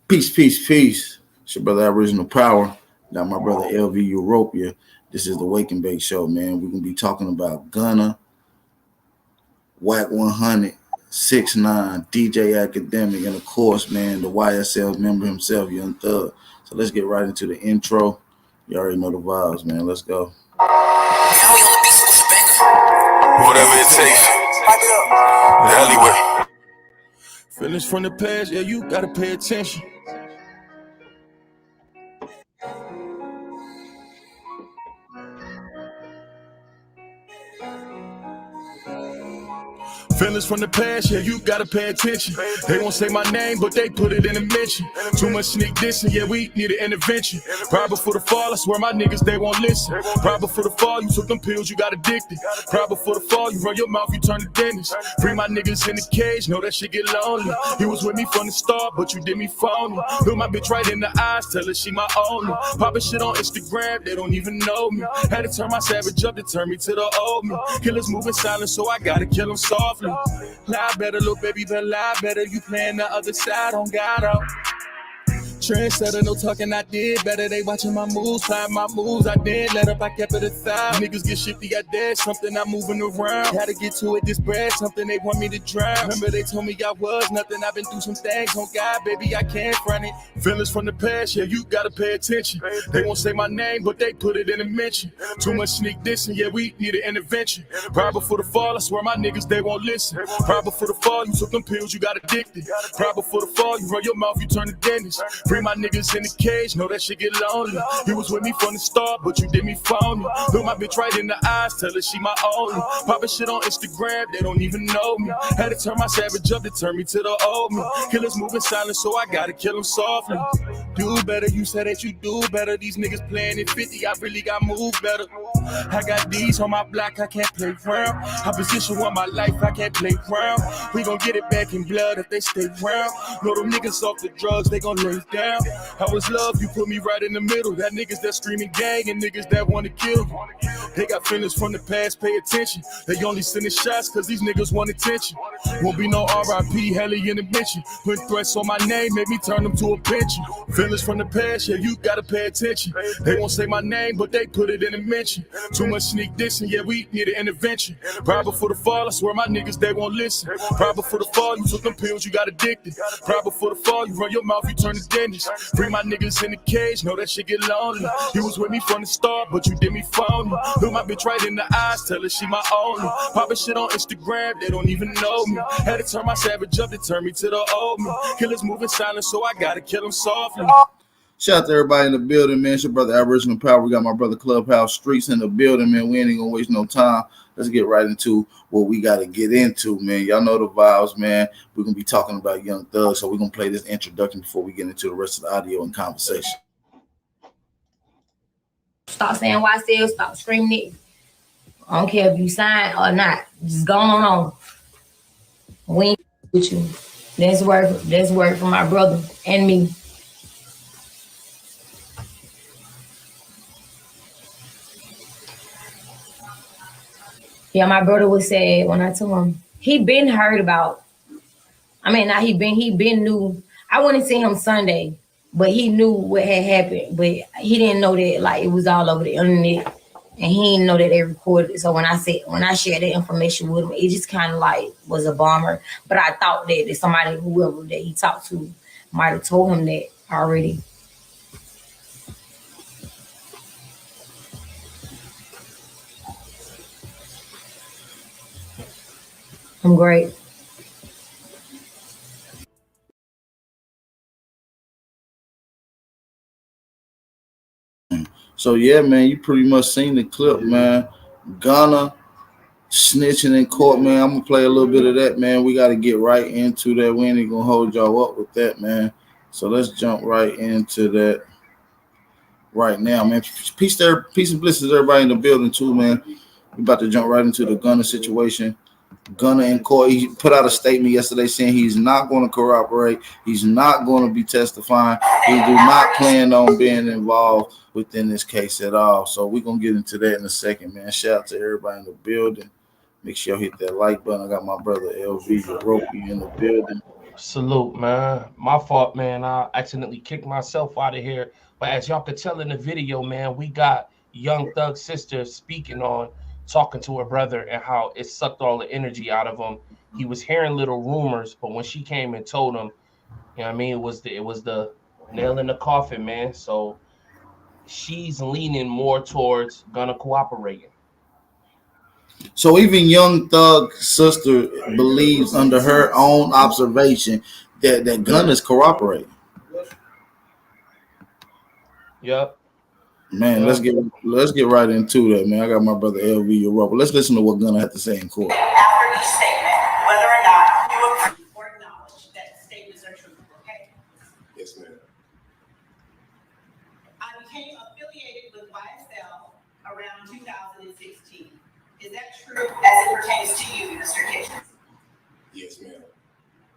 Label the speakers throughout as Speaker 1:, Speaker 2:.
Speaker 1: Peace, peace, peace. It's your brother Aboriginal Power. Got my brother LV Europia. This is the Wake and Bake Show, man. We're gonna be talking about Gunna, Whack 100, 6ix9ine, DJ Academic, and of course, man, the YSL member himself, Young Thug. So let's get right into the intro. You already know the vibes, man. Let's go.
Speaker 2: Now we on the beat, so it's a banger. Whatever it takes. Pipe it up. The alleyway.
Speaker 3: Feelings from the past, yeah, you gotta pay attention. Feelings from the past, yeah, you gotta pay attention. They won't say my name, but they put it in a mention. Too much sneak dissing, yeah, we need an intervention. Right before the fall, I swear my niggas, they won't listen. Right before the fall, you took them pills, you got addicted. Right before the fall, you run your mouth, you turn to dentist. Free my niggas in the cage, know that shit get lonely. You was with me from the start, but you did me phony. Look my bitch right in the eyes, tell her she my only. Poppin' shit on Instagram, they don't even know me. Had to turn my savage up to turn me to the old me. Killers moving silent, so I gotta kill them softly. Lie better, little baby, but lie better. You playing the other side on God out. Trendsetter, no talking, I did better. They watching my moves, time my moves. I did let up, I kept it aside. Niggas get shifty, I did something, I'm moving around. Had to get to it, this bread, something they want me to drown. Remember they told me I was nothing, I've been through some things. On God, baby, I can't front it. Feelings from the past, yeah, you gotta pay attention. They won't say my name, but they put it in a mention. Too much sneak dissing, yeah, we need an intervention. Right before the fall, I swear my niggas, they won't listen. Right before the fall, you took them pills, you got addicted. Right before the fall, you run your mouth, you turn to dentist. Free my niggas in the cage, know that shit get lonely. You was with me from the start, but you did me phony. Look my bitch right in the eyes, tell her she my only. Poppin' shit on Instagram, they don't even know me. Had to turn my savage up to turn me to the old me. Killers moving silent, so I gotta kill them softly. Do better, you said that you do better. These niggas playing at 50, I really got moved better. I got these on my block, I can't play round. I position on my life, I can't play round. We gon' get it back in blood if they stay round. Know them niggas off the drugs, they gon' lay down. I was love, you put me right in the middle. That niggas that screaming gang and niggas that wanna kill you. They got feelings from the past, pay attention. They only sending shots cause these niggas want attention. Won't be no RIP, heli in the mention. Putting threats on my name, make me turn them to a pension. Feelings from the past, yeah, you gotta pay attention. They won't say my name, but they put it in a mention. Too much sneak dissing, yeah, we need an intervention. Right before the fall, I swear my niggas, they won't listen. Right before the fall, you took them pills, you got addicted. Right before the fall, you run your mouth, you turn to dentist. Free my niggas in the cage, know that shit get lonely. You was with me from the start, but you did me phony. Look my bitch right in the eyes, tell her she my only. Poppin' shit on Instagram, they don't even know me. Had to turn my savage up to turn me to the old me. Killers moving silent, so I gotta kill them softly.
Speaker 1: Shout out to everybody in the building, man. It's your brother Aboriginal Power. We got my brother Clubhouse Streets in the building, man. We ain't gonna waste no time. Let's get right into what we got to get into, man. Y'all know the vibes, man. We're going to be talking about Young Thug, so we're going to play this introduction before we get into the rest of the audio and conversation.
Speaker 4: Stop saying YSL, stop screaming it. I don't care if you sign or not. Just go on. We ain't with you. That's word for my brother and me. Yeah, my brother was sad when I told him. He been heard about. I mean, not he been knew. I went and see him Sunday, but he knew what had happened. But he didn't know that like it was all over the internet, and he didn't know that they recorded it. So when I shared that information with him, it just kind of like was a bummer. But I thought that somebody, whoever that he talked to, might have told him that already. I'm great.
Speaker 1: So yeah, man, you pretty much seen the clip, man. Gunna snitching in court, man. I'm gonna play a little bit of that, man. We got to get right into that. We ain't gonna hold y'all up with that, man. So let's jump right into that right now, man. Peace and blessings, everybody in the building too, man. We about to jump right into the Gunna situation. Gunna in court, he put out a statement yesterday saying he's not going to corroborate. He's not going to be testifying. He do not plan on being involved within this case at all. So we're going to get into that in a second, man. Shout out to everybody in the building. Make sure you hit that like button. I got my brother LV Ropey in the building.
Speaker 5: Salute, man. My fault, man. I accidentally kicked myself out of here. But as y'all could tell in the video, man, we got Young Thug's sister speaking on talking to her brother and how it sucked all the energy out of him. He was hearing little rumors, but when she came and told him, you know what I mean, it was the nail in the coffin, man. So she's leaning more towards gonna cooperating.
Speaker 1: So even Young Thug's sister believes, under her own observation, that Gunna is cooperating.
Speaker 5: Yep.
Speaker 1: Man,
Speaker 5: Yep.
Speaker 1: let's get right into that, man. I got my brother LV Europa. Let's listen to what Gunna had to say in court.
Speaker 2: After each statement, whether or not you approve or acknowledge that statements are true. Okay? Yes, ma'am. I became affiliated with YSL around 2016. Is that true as it pertains to you, Mr. Kitchens? Yes, ma'am.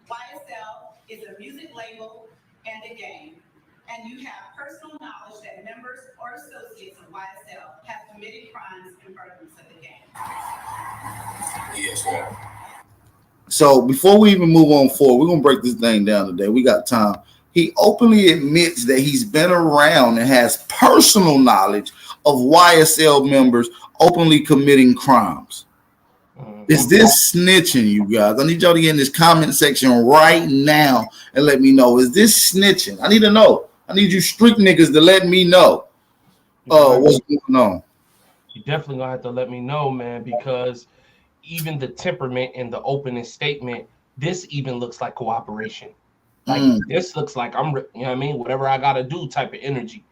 Speaker 2: YSL is a music label and a game, and you have personal knowledge that members or associates of YSL have committed crimes in furtherance of the game. Yes, ma'am.
Speaker 1: So before we even move on forward, we're gonna break this thing down today. We got time. He openly admits that he's been around and has personal knowledge of YSL members openly committing crimes. Is this snitching, you guys? I need y'all to get in this comment section right now and let me know. Is this snitching? I need to know. I need you street niggas to let me know what's going on.
Speaker 5: You definitely gonna have to let me know, man, because even the temperament in the opening statement, this even looks like cooperation. Like this looks like you know what I mean, whatever I gotta do type of energy.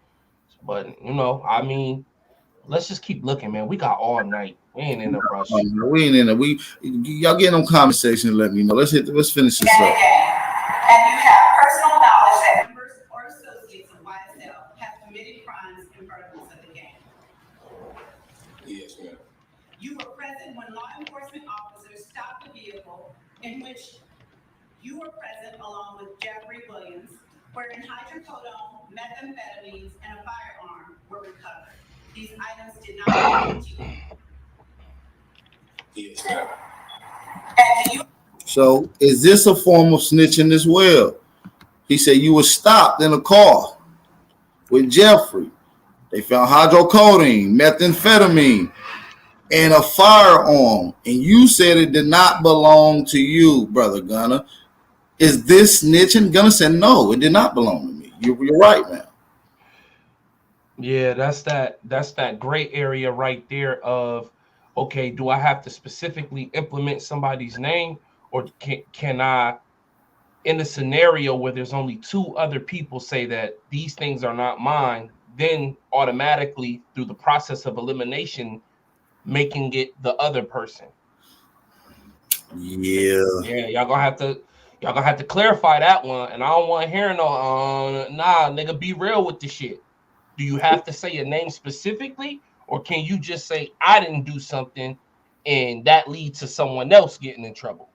Speaker 5: But you know, I mean, let's just keep looking, man. We got all night. We ain't in a rush.
Speaker 1: We ain't in it. Y'all get in the comment section and let me know. Let's finish this up.
Speaker 2: And you have personal knowledge that members or associates of YSL have committed crimes in furtherance of the game. Yes, ma'am. You were present when law enforcement officers stopped the vehicle in which you were present along with Jeffrey Williams, wherein hydrocodone, methamphetamines, and a firearm were recovered. These items did not belong to you. Yes, ma'am. And do you?
Speaker 1: So is this a form of snitching as well? He said you were stopped in a car with Jeffrey. They found hydrocodone, methamphetamine, and a firearm, and you said it did not belong to you, brother Gunner. Is this snitching? Gunner said no, it did not belong to me. You're right, man.
Speaker 5: Yeah, that's that gray area right there of okay, do I have to specifically implement somebody's name or can I in a scenario where there's only two other people say that these things are not mine, then automatically through the process of elimination making it the other person.
Speaker 1: Yeah.
Speaker 5: Yeah, y'all gonna have to clarify that one. And I don't want to hear no nah, nigga, be real with the shit. Do you have to say a name specifically, or can you just say I didn't do something and that leads to someone else getting in trouble?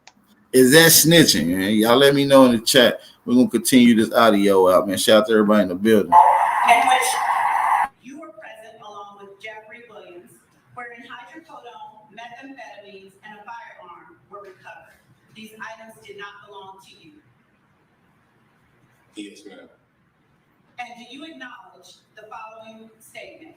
Speaker 1: Is that snitching, man? Y'all let me know in the chat. We're gonna continue this audio out, man. Shout out to everybody in the building.
Speaker 2: In which you were present along with Jeffrey Williams, wherein hydrocodone, methamphetamines, and a firearm were recovered. These items did not belong to you. Yes, ma'am. And do you acknowledge the following statement?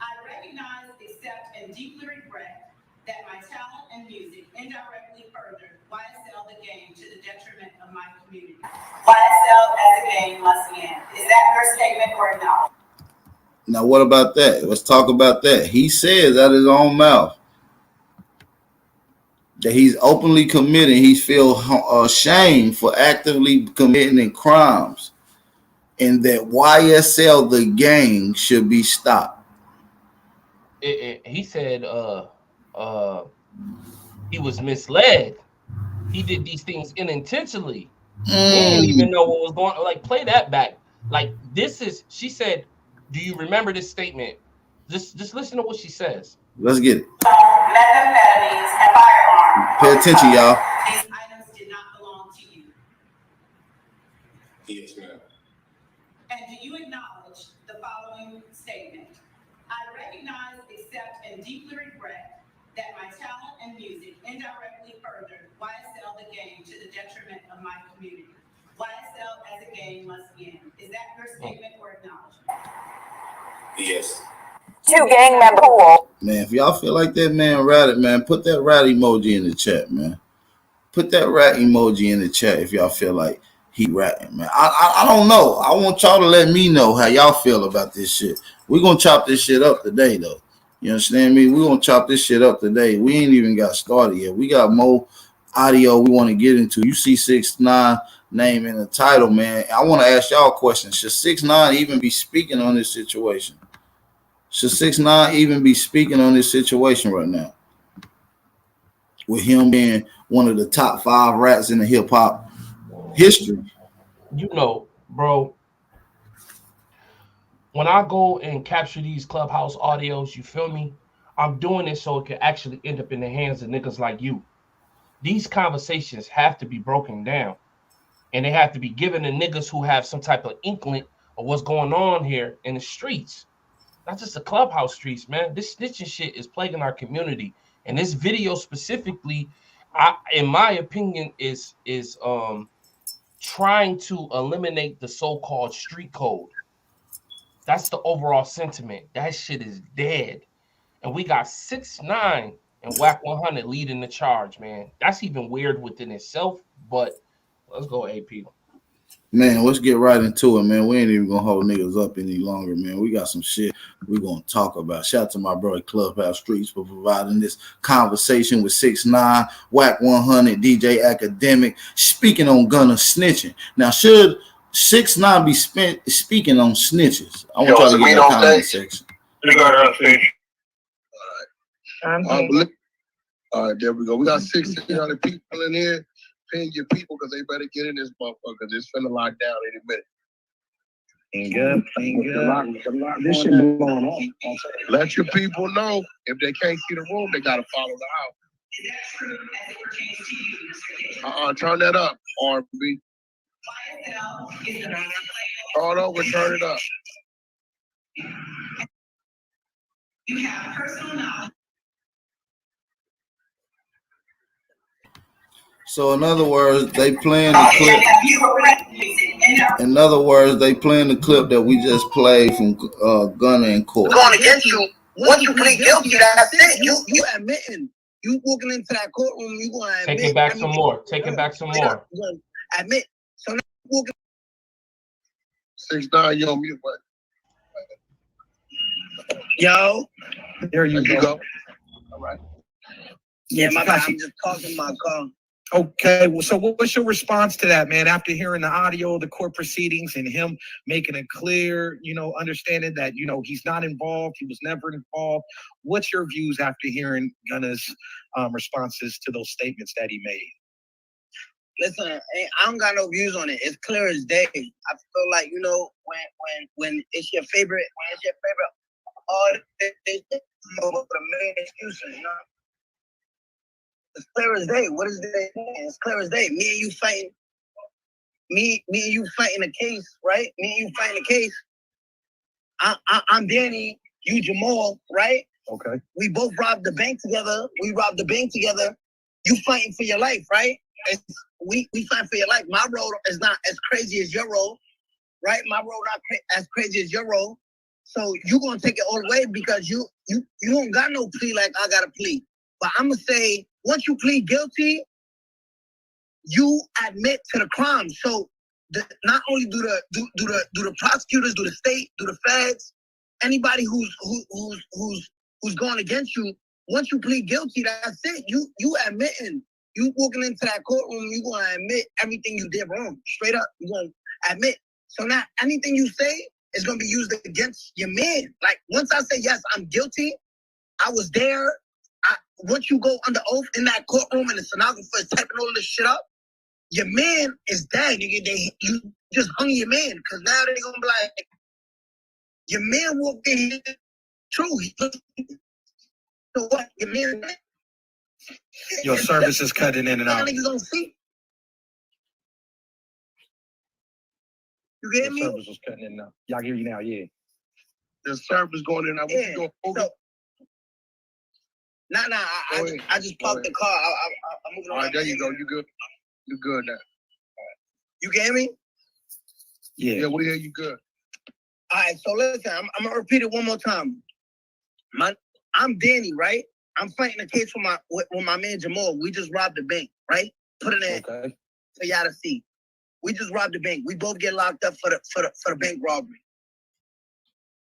Speaker 2: I recognize, accept, and deeply regret that my talent and music indirectly furthered YSL the game to the detriment of my community. YSL as a game must end. Is that your statement or no?
Speaker 1: Now, what about that? Let's talk about that. He says out of his own mouth that he's openly committing. He feels ashamed for actively committing crimes, and that YSL the gang should be stopped.
Speaker 5: He said he was misled. He did these things unintentionally. He didn't even know what was going on. Like, play that back. Like, this is, she said, do you remember this statement? Just listen to what she says.
Speaker 1: Let's get it.
Speaker 2: Methamphetamines and firearms.
Speaker 1: Pay attention, y'all.
Speaker 2: These items did not belong to you. Yes, ma'am. And do you acknowledge the following statement? I recognize, accept, and deeply regret that my talent and music indirectly furthered YSL the game to the detriment of my community. YSL as a game must end. Is that your statement or acknowledgement?
Speaker 3: Yes.
Speaker 2: Two gang members.
Speaker 1: Man, if y'all feel like that man ratted, man, put that rat emoji in the chat, man. Put that rat emoji in the chat if y'all feel like he ratting, man. I don't know. I want y'all to let me know how y'all feel about this shit. We're gonna chop this shit up today, though. You understand me? We're gonna chop this shit up today. We ain't even got started yet. We got more audio we want to get into. You see 6ix9ine name in the title, man. I want to ask y'all a question. Should 6ix9ine even be speaking on this situation? Should 6ix9ine even be speaking on this situation right now? With him being one of the top 5 rats in the hip hop history.
Speaker 5: You know, bro, when I go and capture these Clubhouse audios, you feel me? I'm doing it so it can actually end up in the hands of niggas like you. These conversations have to be broken down, and they have to be given to niggas who have some type of inkling of what's going on here in the streets. Not just the Clubhouse streets, man. This snitching shit is plaguing our community. And this video specifically, in my opinion, is trying to eliminate the so-called street code. That's the overall sentiment. That shit is dead. And we got 6ix9ine and WAC 100 leading the charge, man. That's even weird within itself, but let's go, AP.
Speaker 1: Man, let's get right into it, man. We ain't even gonna hold niggas up any longer, man. We got some shit we gonna talk about. Shout out to my brother Clubhouse Streets for providing this conversation with 6ix9ine, WAC 100, DJ Academic, speaking on Gunna snitching. Now, should 6ix9ine be speaking on snitches? I want y'all to get that comment section.
Speaker 6: All right, there we go. We got 1,600 people in here. Ping your people because they better get in this motherfucker. It's finna lock down any minute. Ain't good. This shit blowing up. Let your people know if they can't see the room, they gotta follow the house.
Speaker 2: Is that true as it pertains to you, Mr. K?
Speaker 6: Turn that up, R&B.
Speaker 2: YSL is the
Speaker 6: Hold over, turn it up.
Speaker 2: You have personal knowledge.
Speaker 1: So in other words, they playing the clip. In other words, they playing the clip that we just played from Gunna in court.
Speaker 7: Going against you. Once you plead guilty, that's it. You admitting. You walking into that courtroom, you going to admit.
Speaker 5: Take it back some more. Take it back some more.
Speaker 7: Admit. So now you walking.
Speaker 6: 6ix9ine, you on mute, but.
Speaker 7: Yo.
Speaker 6: There you go.
Speaker 7: All right. Yeah, my bad. I'm just talking my car.
Speaker 8: Okay, well, so what's your response to that, man? After hearing the audio of the court proceedings and him making it clear, understanding that, he's not involved, he was never involved. What's your views after hearing Gunna's responses to those statements that he made?
Speaker 7: Listen, I don't got no views on it. It's clear as day. I feel like, when it's your favorite, artist, with a million excuses, It's clear as day. What is it? It's clear as day. Me and you fighting. Me and you fighting a case, right? Me and you fighting a case. I'm Danny. You Jamal, right?
Speaker 8: Okay.
Speaker 7: We both robbed the bank together. We robbed the bank together. You fighting for your life, right? We fighting for your life. My road is not as crazy as your road, right? My road not as crazy as your road. So you gonna take it all the way because you don't got no plea like I got a plea. But I'm gonna say, once you plead guilty, you admit to the crime. So not only do the prosecutors, do the state, do the feds, anybody who's going against you, once you plead guilty, that's it. You admitting. You walking into that courtroom, you gonna admit everything you did wrong. Straight up, you gonna admit. So now anything you say is gonna be used against your man. Like once I say yes, I'm guilty, I was there. Once you go under oath in that courtroom and the stenographer is typing all this shit up, your man is dead. You just hung your man because now they're gonna be like, your man walked in here. True. So what? Your man.
Speaker 8: Your service is cutting in and out.
Speaker 7: Niggas don't see. You get me?
Speaker 8: Your service is cutting in and out. Y'all hear you now? Yeah.
Speaker 6: The service going in and out.
Speaker 7: Yeah. Nah. I just parked the car. I'm moving
Speaker 6: All right, there you go. You good? You good now?
Speaker 7: You get me?
Speaker 6: Yeah, we hear you good.
Speaker 7: All right, so listen, I'm gonna repeat it one more time. I'm Danny, right? I'm fighting a case with my man Jamal. We just robbed the bank, right? Put it in for y'all to see. We just robbed the bank. We both get locked up for the bank robbery.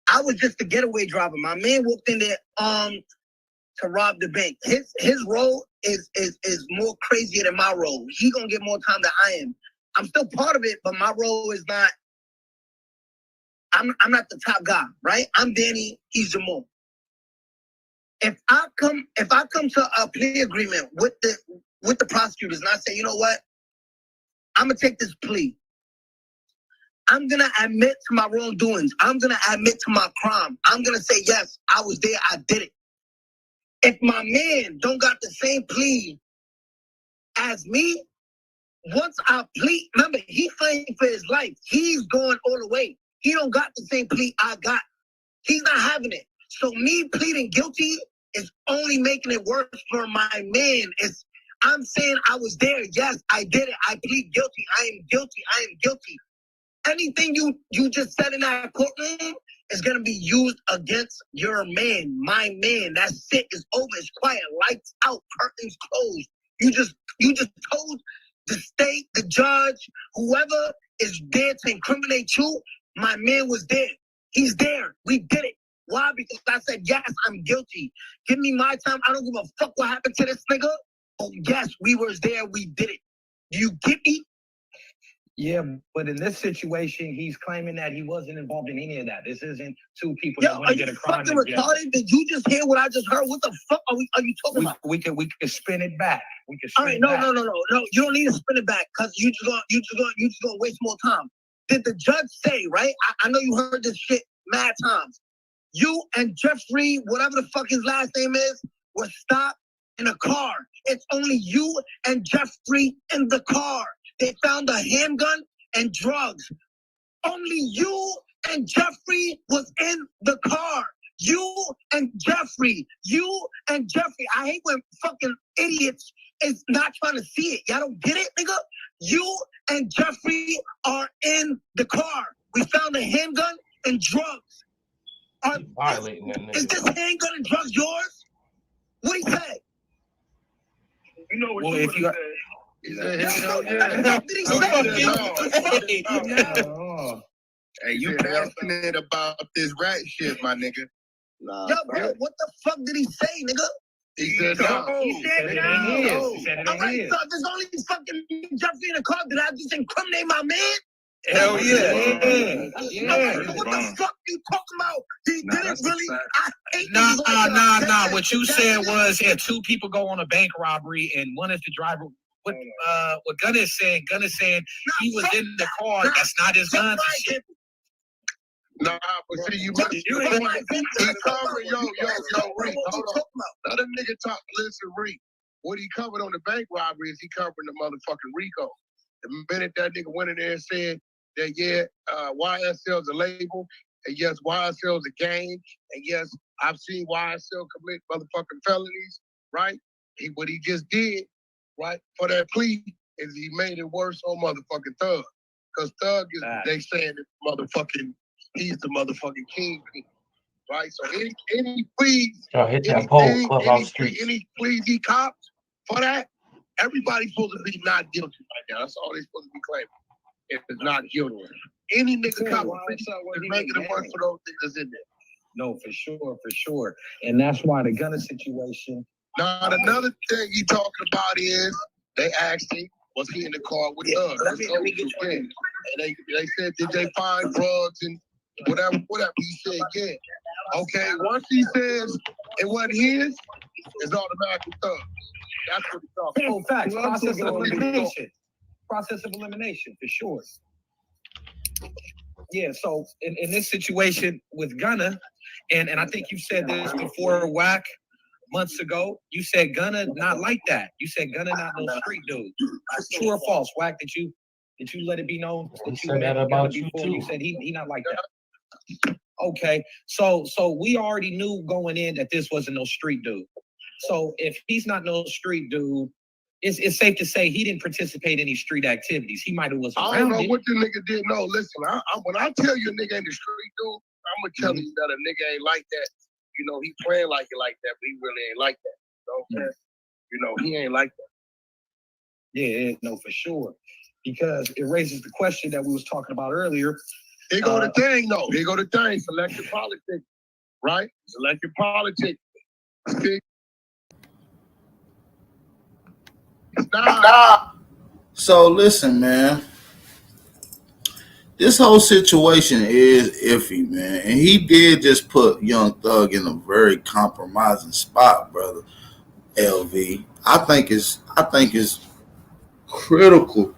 Speaker 7: I was just the getaway driver. My man walked in there to rob the bank. His role is more crazier than my role. He gonna get more time than I am. I'm still part of it, but my role is not. I'm not the top guy, right? I'm Danny. He's Jamal. If I come to a plea agreement with the prosecutors and I say, you know what, I'm gonna take this plea. I'm gonna admit to my wrongdoings. I'm gonna admit to my crime. I'm gonna say, yes, I was there. I did it. If my man don't got the same plea as me, once I plead, remember, he's fighting for his life. He's going all the way. He don't got the same plea I got. He's not having it. So me pleading guilty is only making it worse for my man. I'm saying I was there. Yes, I did it. I plead guilty. I am guilty. I am guilty. Anything you just said in that courtroom is going to be used against your man, my man. That shit is over. It's quiet. Lights out. Curtains closed. You just told the state, the judge, whoever is there to incriminate you, my man was there. He's there. We did it. Why? Because I said, yes, I'm guilty. Give me my time. I don't give a fuck what happened to this nigga. Oh, yes, we was there. We did it. Do you get me?
Speaker 8: Yeah, but in this situation, he's claiming that he wasn't involved in any of that. This isn't two people that want to get a crime.
Speaker 7: Yo, are you fucking retarded? Did you just hear what I just heard? What the fuck are you talking about?
Speaker 8: We can spin it back. We can
Speaker 7: spin it back. No. You don't need to spin it back because you just gonna waste more time. Did the judge say, right? I know you heard this shit mad times. You and Jeffrey, whatever the fuck his last name is, were stopped in a car. It's only you and Jeffrey in the car. They found a handgun and drugs. Only you and Jeffrey was in the car. You and Jeffrey. I hate when fucking idiots is not trying to see it. Y'all don't get it, nigga? You and Jeffrey are in the car. We found a handgun and drugs.
Speaker 5: Violating that nigga.
Speaker 7: Is this handgun and drugs yours? What he say?
Speaker 6: You know what
Speaker 8: if you
Speaker 6: He said, hell yeah. Hey, you passionate about this rat shit, my nigga.
Speaker 7: Nah, yo, bro, what the fuck did he say, nigga?
Speaker 6: He said no.
Speaker 7: He said no. He said it ain't his. So there's only fucking Jeffrey in the car. Did I just incriminate my man?
Speaker 6: Hell yeah.
Speaker 7: What the fuck you talking about? Did it really? I hate
Speaker 8: Nah. What you said was, two people go on a bank robbery and one is the driver. What Gunna is saying he was in the car. That's not his gun.
Speaker 6: Nah, but see, you covering, yo, Reek, hold on. Let a nigga talk, listen, Reek. What he covered on the bank robbery is he covering the motherfucking RICO. The minute that nigga went in there and said that, YSL's a label, and yes, YSL's a gang, and yes, I've seen YSL commit motherfucking felonies, right? What he just did, right, for that plea is he made it worse on motherfucking Thug. Because Thug is, they saying that motherfucking, he's the motherfucking kingpin, right? So any pleas, any pleas he cops for that, everybody's supposed to be not guilty right now. That's all they're supposed to be claiming. If it's not guilty. Any nigga cop is making it worse for those niggas in there.
Speaker 8: No, for sure. And that's why the Gunna situation.
Speaker 6: Now, another thing he talking about is they asked him, was he in the car with Thug? And they said, did they find drugs and whatever. He said, yeah. Okay, once he says it wasn't his, it's automatically Thug. That's what he's talking about.
Speaker 8: Facts. Process of elimination, for sure. Yeah, so in this situation with Gunna, and I think you said this before, BlACK, months ago, you said Gunna not like that. You said Gunna not no street dude. True or false, BlACK? Did you let it be known that you
Speaker 5: said that about you too?
Speaker 8: You said he not like that. Okay, so we already knew going in that this wasn't no street dude. So if he's not no street dude, it's safe to say he didn't participate in any street activities. He might have was around.
Speaker 6: I don't know what the nigga did. No, listen, when I tell you a nigga ain't a street dude, I'm gonna tell you that a nigga ain't like that. You know, he playing like it like that, but he really ain't like that. You know, he ain't like that.
Speaker 8: Yeah, no, for sure. Because it raises the question that we was talking about earlier.
Speaker 6: Here go the thing, though. Here go the thing. Select your politics, right? Select your politics.
Speaker 1: So listen, man. This whole situation is iffy, man. And he did just put Young Thug in a very compromising spot, brother. LV. I think it's critical.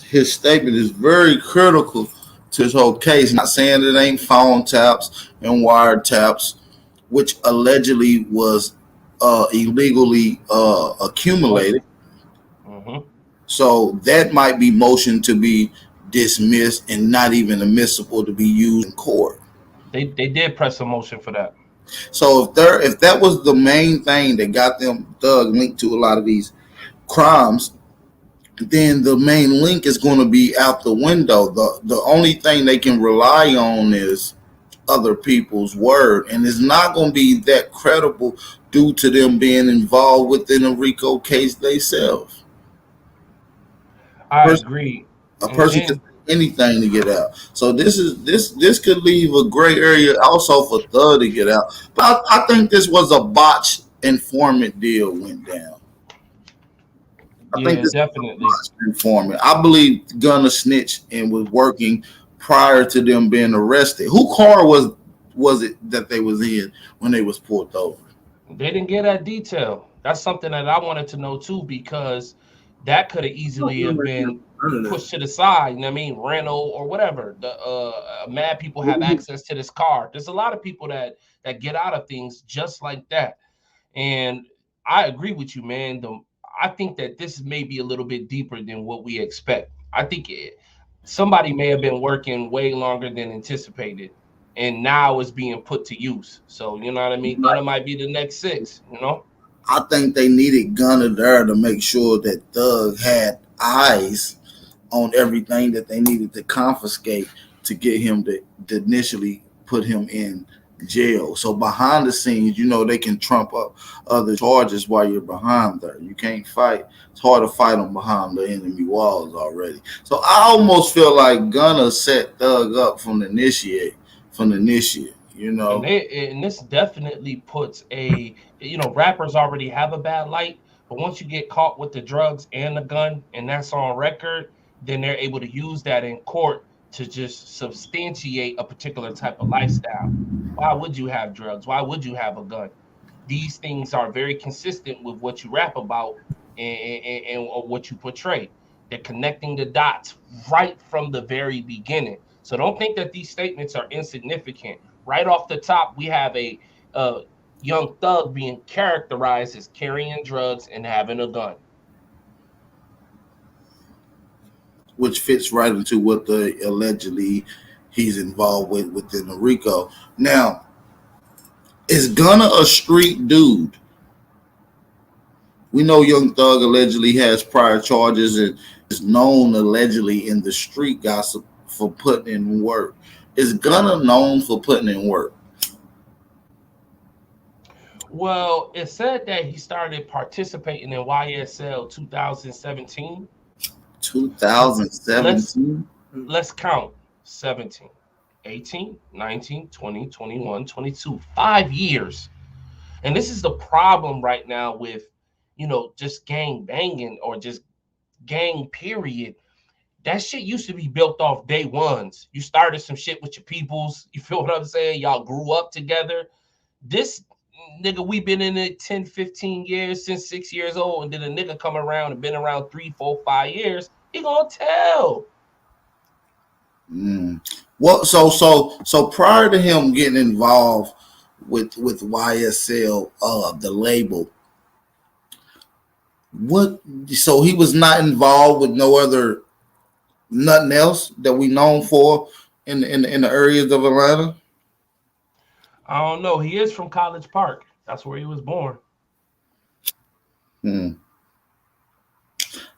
Speaker 1: His statement is very critical to his whole case. Not saying it ain't phone taps and wiretaps, which allegedly was illegally accumulated. So that might be motion to be dismissed and not even admissible to be used in court.
Speaker 5: They did press a motion for that.
Speaker 1: So if that was the main thing that got them Thug linked to a lot of these crimes, then the main link is going to be out the window. The only thing they can rely on is other people's word, and it's not going to be that credible due to them being involved within a RICO case themselves.
Speaker 5: I agree.
Speaker 1: A person can say anything to get out. So this could leave a gray area also for Thug to get out. But I think this was a botched informant deal went down. I think this
Speaker 5: definitely
Speaker 1: informant. I believe Gunna snitched and was working prior to them being arrested. Who car was it that they was in when they was pulled over?
Speaker 5: They didn't get that detail. That's something that I wanted to know too, because that could have easily have been pushed to the side. You know what I mean? Rental or whatever. The mad people have access to this car. There's a lot of people that get out of things just like that. And I agree with you, man. I think that this may be a little bit deeper than what we expect. I think somebody may have been working way longer than anticipated, and now it's being put to use. So, you know what I mean? Gunna might be the next 6, you know?
Speaker 1: I think they needed Gunna there to make sure that Thug had eyes on everything that they needed to confiscate to get him to initially put him in jail. So behind the scenes, you know, they can trump up other charges while you're behind there. You can't fight. It's hard to fight them behind the enemy walls already. So I almost feel like Gunna set Thug up from the initiate, you know.
Speaker 5: And this definitely puts rappers already have a bad light, but once you get caught with the drugs and the gun, and that's on record, then they're able to use that in court to just substantiate a particular type of lifestyle. Why would you have drugs? Why would you have a gun? These things are very consistent with what you rap about and what you portray. They're connecting the dots right from the very beginning. So don't think that these statements are insignificant. Right off the top, we have a Young Thug being characterized as carrying drugs and having a gun,
Speaker 1: which fits right into what the allegedly he's involved with within the RICO. Now, is Gunna a street dude? We know Young Thug allegedly has prior charges and is known allegedly in the street gossip for putting in work. Is Gunna known for putting in work?
Speaker 5: Well, it said that he started participating in YSL 2017.
Speaker 1: 2017?
Speaker 5: Let's count. 17, 18, 19, 20, 21, 22. 5 years. And this is the problem right now with, just gang banging or just gang period. That shit used to be built off day ones. You started some shit with your peoples. You feel what I'm saying? Y'all grew up together. This nigga, we been in it 10, 15 years, since 6 years old. And then a nigga come around and been around 3, 4, 5 years. He gonna tell.
Speaker 1: Well, so prior to him getting involved with YSL, the label, so he was not involved with nothing else that we known for in the areas of Atlanta?
Speaker 5: I don't know. He is from College Park. That's where he was born.
Speaker 1: Hmm.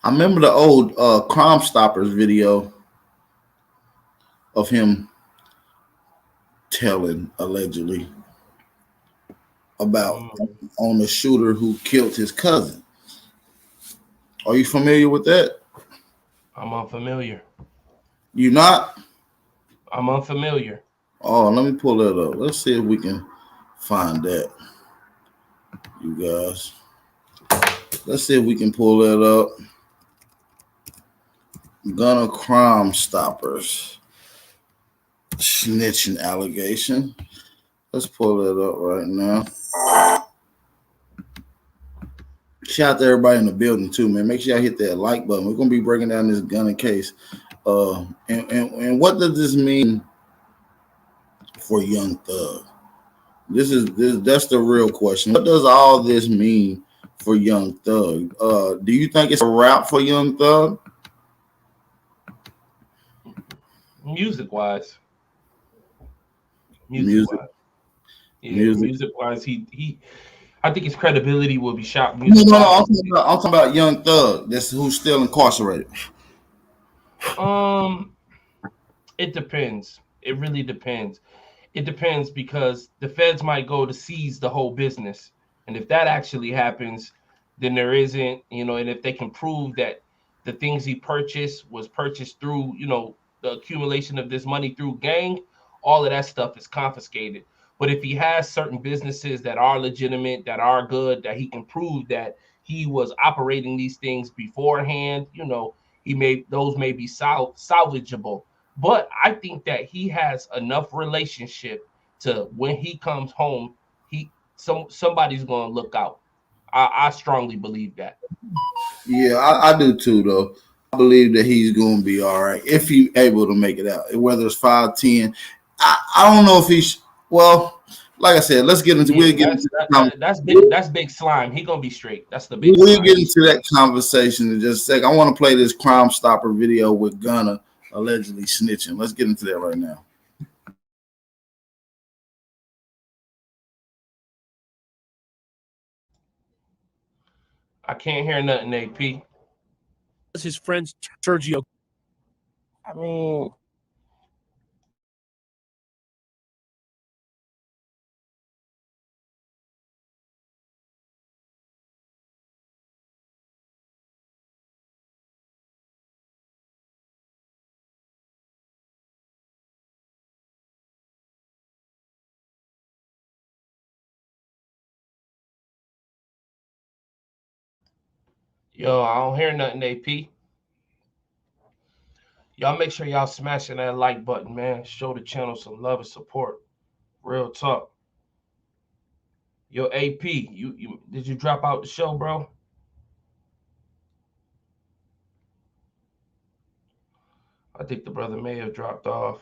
Speaker 1: I remember the old Crime Stoppers video of him telling allegedly about on the shooter who killed his cousin. Are you familiar with that?
Speaker 5: I'm unfamiliar.
Speaker 1: You not?
Speaker 5: I'm unfamiliar.
Speaker 1: Oh, let me pull that up. Let's see if we can find that, you guys. Let's see if we can pull that up. Gunna Crime Stoppers snitching allegation. Let's pull that up right now. Shout out to everybody in the building too, man. Make sure y'all hit that like button. We're gonna be breaking down this Gunna case. And what does this mean for Young Thug? That's the real question. What does all this mean for Young Thug? Do you think it's a wrap for Young Thug?
Speaker 5: Music wise. Yeah, music wise, he I think his credibility will be shot.
Speaker 1: No. I'm talking about Young Thug. That's who's still incarcerated.
Speaker 5: It depends. It really depends. It depends because the feds might go to seize the whole business, and if that actually happens, then there isn't, and if they can prove that the things he purchased was purchased through, the accumulation of this money through gang, all of that stuff is confiscated. But if he has certain businesses that are legitimate, that are good, that he can prove that he was operating these things beforehand, those may be salvageable. But I think that he has enough relationship to when he comes home, somebody's gonna look out. I strongly believe that.
Speaker 1: Yeah, I do too, though. I believe that he's going to be all right if he's able to make it out. Whether it's 5-10, I don't know if he's well. Like I said, let's get into. We'll get into
Speaker 5: that's big slime. He gonna be straight. That's the
Speaker 1: big. We'll get into that conversation in just a second. I want to play this Crime Stopper video with Gunna allegedly snitching. Let's get into that right now.
Speaker 5: I can't hear nothing, AP.
Speaker 9: His friend Sergio.
Speaker 5: I mean, yo, I don't hear nothing, AP. Y'all make sure y'all smashing that like button, man. Show the channel some love and support. Real talk. Yo, AP, you did you drop out the show, bro? I think the brother may have dropped off.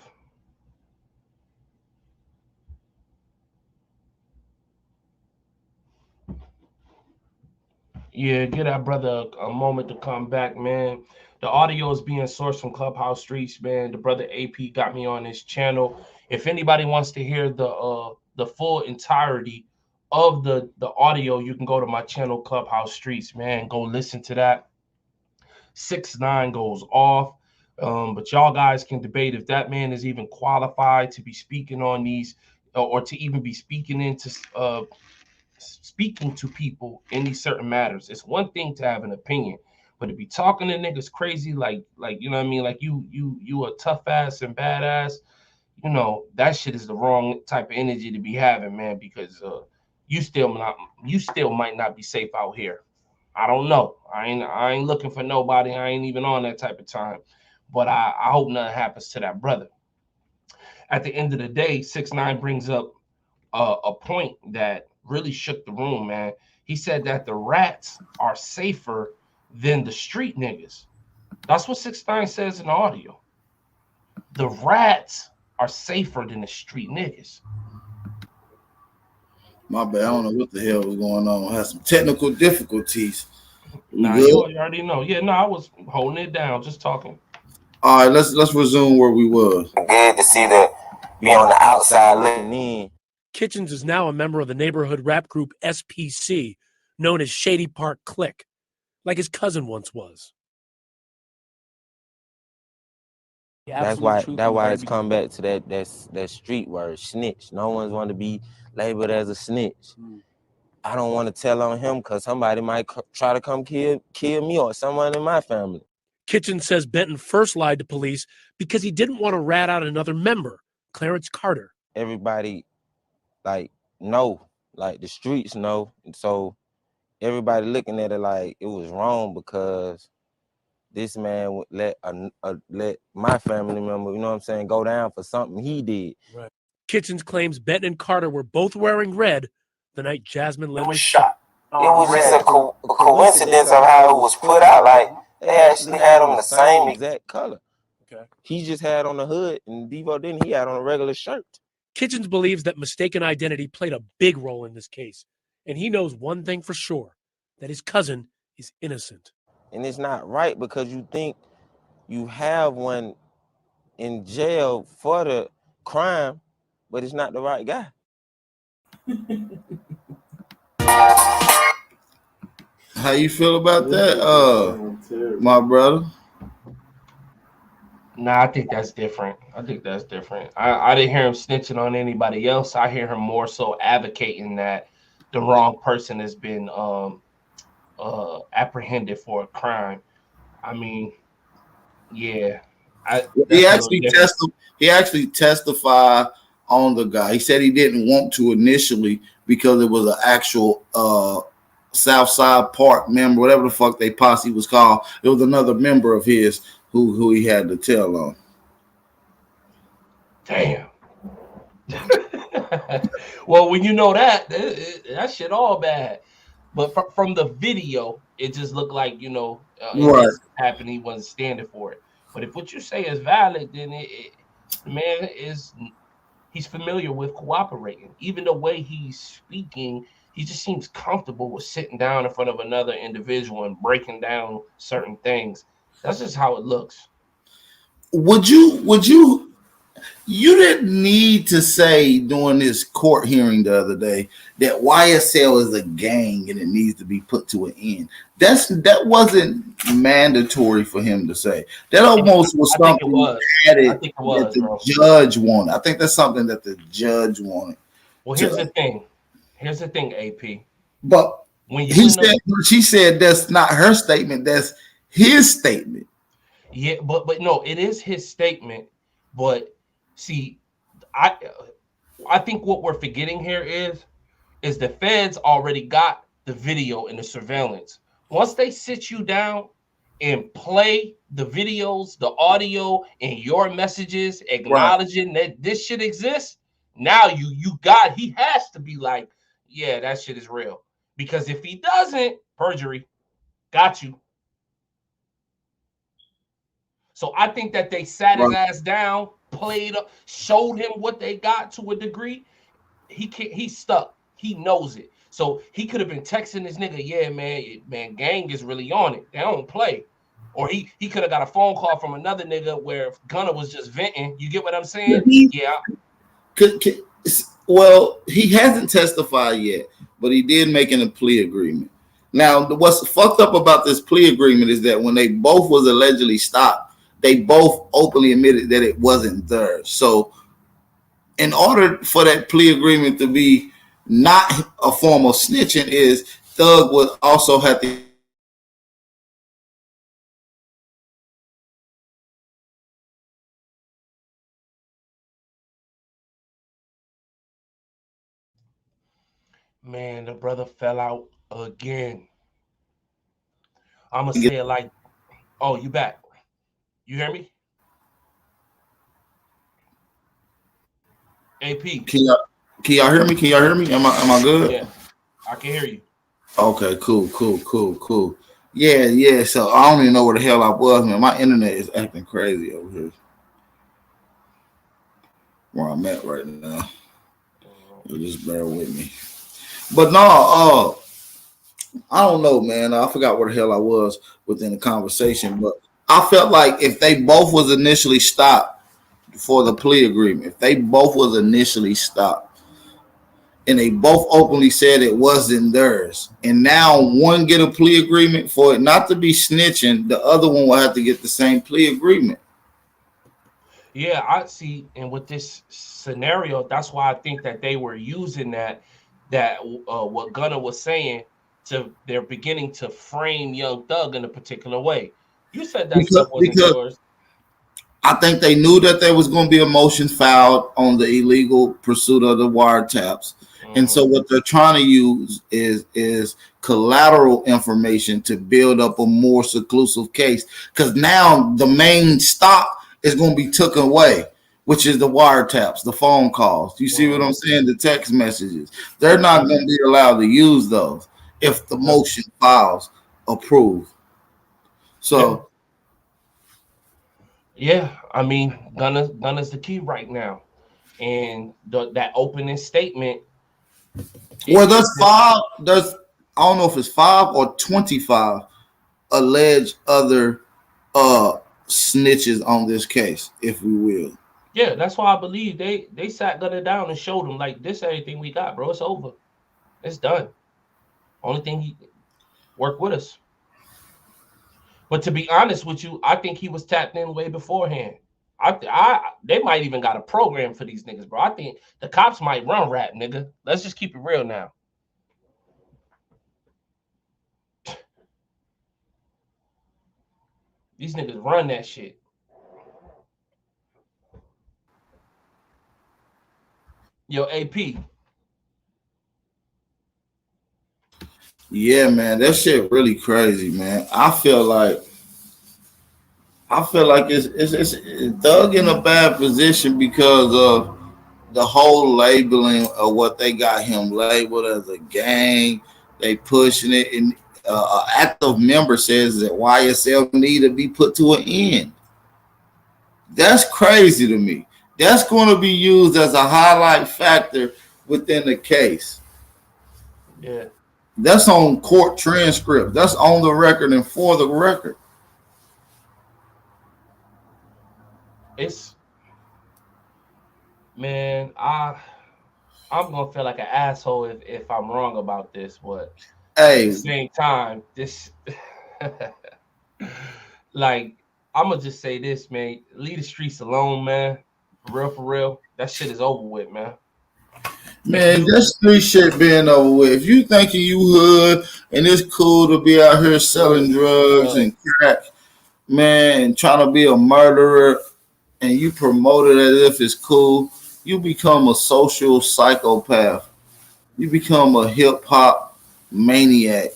Speaker 5: Yeah, give that brother a moment to come back, man. The audio is being sourced from Clubhouse Streets, man. The brother AP got me on his channel. If anybody wants to hear the full entirety of the audio, you can go to my channel, Clubhouse Streets, man. Go listen to that. 6ix9ine goes off. But y'all guys can debate if that man is even qualified to be speaking on these or to even be speaking to people in these certain matters. It's one thing to have an opinion, but to be talking to niggas crazy, like you know what I mean, like you a tough ass and badass, that shit is the wrong type of energy to be having, man, because you still might not be safe out here. I don't know. I ain't looking for nobody. I ain't even on that type of time. But I hope nothing happens to that brother. At the end of the day, 6ix9ine brings up a point that really shook the room, man. He said that the rats are safer than the street niggas. That's what 6ix9ine says in the audio. The rats are safer than the street niggas.
Speaker 1: My bad. I don't know what the hell was going on. I had some technical difficulties.
Speaker 5: Nah, you already know. Yeah, no, I was holding it down, just talking.
Speaker 1: All right, let's resume where we was.
Speaker 10: Good to see that be on the outside looking in.
Speaker 9: Kitchens is now a member of the neighborhood rap group SPC, known as Shady Park Click, like his cousin once was.
Speaker 11: That's why it's come back to that street word, snitch. No one's want to be labeled as a snitch. I don't want to tell on him because somebody might try to come kill me or someone in my family.
Speaker 9: Kitchen says Benton first lied to police because he didn't want to rat out another member, Clarence Carter.
Speaker 11: Everybody, know, the streets know. And so everybody looking at it like it was wrong because this man would let my family member, you know what I'm saying, go down for something he did.
Speaker 9: Right. Kitchens claims Benton and Carter were both wearing red the night Jasmine Lynn was shot.
Speaker 10: It was just a coincidence of how it was put out. Like, they actually had on the same
Speaker 11: exact color.
Speaker 9: Okay.
Speaker 11: He just had on the hood, and Devo didn't. He had on a regular shirt.
Speaker 9: Kitchens believes that mistaken identity played a big role in this case, and he knows one thing for sure, that his cousin is innocent.
Speaker 11: And it's not right because you think you have one in jail for the crime, but it's not the right guy.
Speaker 1: How you feel about that, my brother?
Speaker 5: Nah, I think that's different. I didn't hear him snitching on anybody else. I hear him more so advocating that the wrong person has been apprehended for a crime. I mean, yeah.
Speaker 1: He actually testified on the guy. He said he didn't want to initially because it was an actual Southside Park member, whatever the fuck they posse was called. It was another member of his who he had to tell on.
Speaker 5: Damn. Well, when you know that shit all bad. But from the video, it just looked like,
Speaker 1: Right.
Speaker 5: It happened. He wasn't standing for it. But if what you say is valid, then the man he's familiar with cooperating. Even the way he's speaking, he just seems comfortable with sitting down in front of another individual and breaking down certain things. That's just how it looks.
Speaker 1: Would you didn't need to say during this court hearing the other day that YSL is a gang and it needs to be put to an end. That wasn't mandatory for him to say. That almost was something that the judge wanted. I think that's something that the judge wanted.
Speaker 5: Well, here's the thing. Here's the thing, AP.
Speaker 1: But she said that's not her statement. That's his statement.
Speaker 5: Yeah, but no, it is his statement. But see, I think what we're forgetting here is the feds already got the video and the surveillance. Once they sit you down and play the videos, the audio, and your messages acknowledging that this shit exists, now he has to be like, yeah, that shit is real. Because if he doesn't, perjury, got you. So I think that they sat his ass down, played up, showed him what they got to a degree. He's stuck. He knows it. So he could have been texting this nigga, yeah, man, gang is really on it. They don't play. Or he could have got a phone call from another nigga where Gunna was just venting. You get what I'm saying? Yeah.
Speaker 1: Well, he hasn't testified yet, but he did make a plea agreement. Now, what's fucked up about this plea agreement is that when they both was allegedly stopped, they both openly admitted that it wasn't theirs. So in order for that plea agreement to be not a form of snitching, is Thug would also have to
Speaker 5: Man, the brother fell out again. I'm going to say it like, oh, you back. You hear me? AP.
Speaker 1: Can y'all hear me? Can y'all hear me? Am I good?
Speaker 5: Yeah, I can hear you.
Speaker 1: Okay, cool. Yeah. So I don't even know where the hell I was, man. My internet is acting crazy over here. Where I'm at right now. So just bear with me. But no, I don't know, man. I forgot where the hell I was within the conversation, but I felt like if they both was initially stopped for the plea agreement, if they both was initially stopped, and they both openly said it wasn't theirs. And now one get a plea agreement for it not to be snitching. The other one will have to get the same plea agreement.
Speaker 5: Yeah, I see. And with this scenario, that's why I think that they were using that what Gunner was saying to they're beginning to frame Young Thug in a particular way. You said that stuff wasn't
Speaker 1: Because
Speaker 5: yours.
Speaker 1: I think they knew that there was going to be a motion filed on the illegal pursuit of the wiretaps. And so what they're trying to use is collateral information to build up a more seclusive case. Because now the main stop is going to be taken away, which is the wiretaps, the phone calls. You see what I'm saying? The text messages. They're not going to be allowed to use those if the motion files approved. So
Speaker 5: yeah, I mean, Gunner's the key right now. And that opening statement.
Speaker 1: Well, there's five. There's I don't know if it's 5 or 25 alleged other snitches on this case, if we will.
Speaker 5: Yeah, that's why I believe they sat Gunner down and showed him like this everything we got, bro. It's over. It's done. Only thing he work with us. But to be honest with you, I think he was tapped in way beforehand. They might even got a program for these niggas, bro. I think the cops might run rap, nigga. Let's just keep it real now. These niggas run that shit. Yo, AP.
Speaker 1: Yeah, man, that shit really crazy, man. I feel like it's Thug in a bad position because of the whole labeling of what they got him labeled as a gang. They pushing it, and an active member says that YSL need to be put to an end. That's crazy to me. That's going to be used as a highlight factor within the case.
Speaker 5: Yeah.
Speaker 1: That's on court transcript. That's on the record and for the record.
Speaker 5: It's man, I'm gonna feel like an asshole if I'm wrong about this, but at the same time, this like I'm gonna just say this, man. Leave the streets alone, man. For real. That shit is over with, man.
Speaker 1: Man, that street shit being over with. If you thinking you hood and it's cool to be out here selling drugs and crack, man, and trying to be a murderer, and you promote it as if it's cool, you become a social psychopath. You become a hip hop maniac.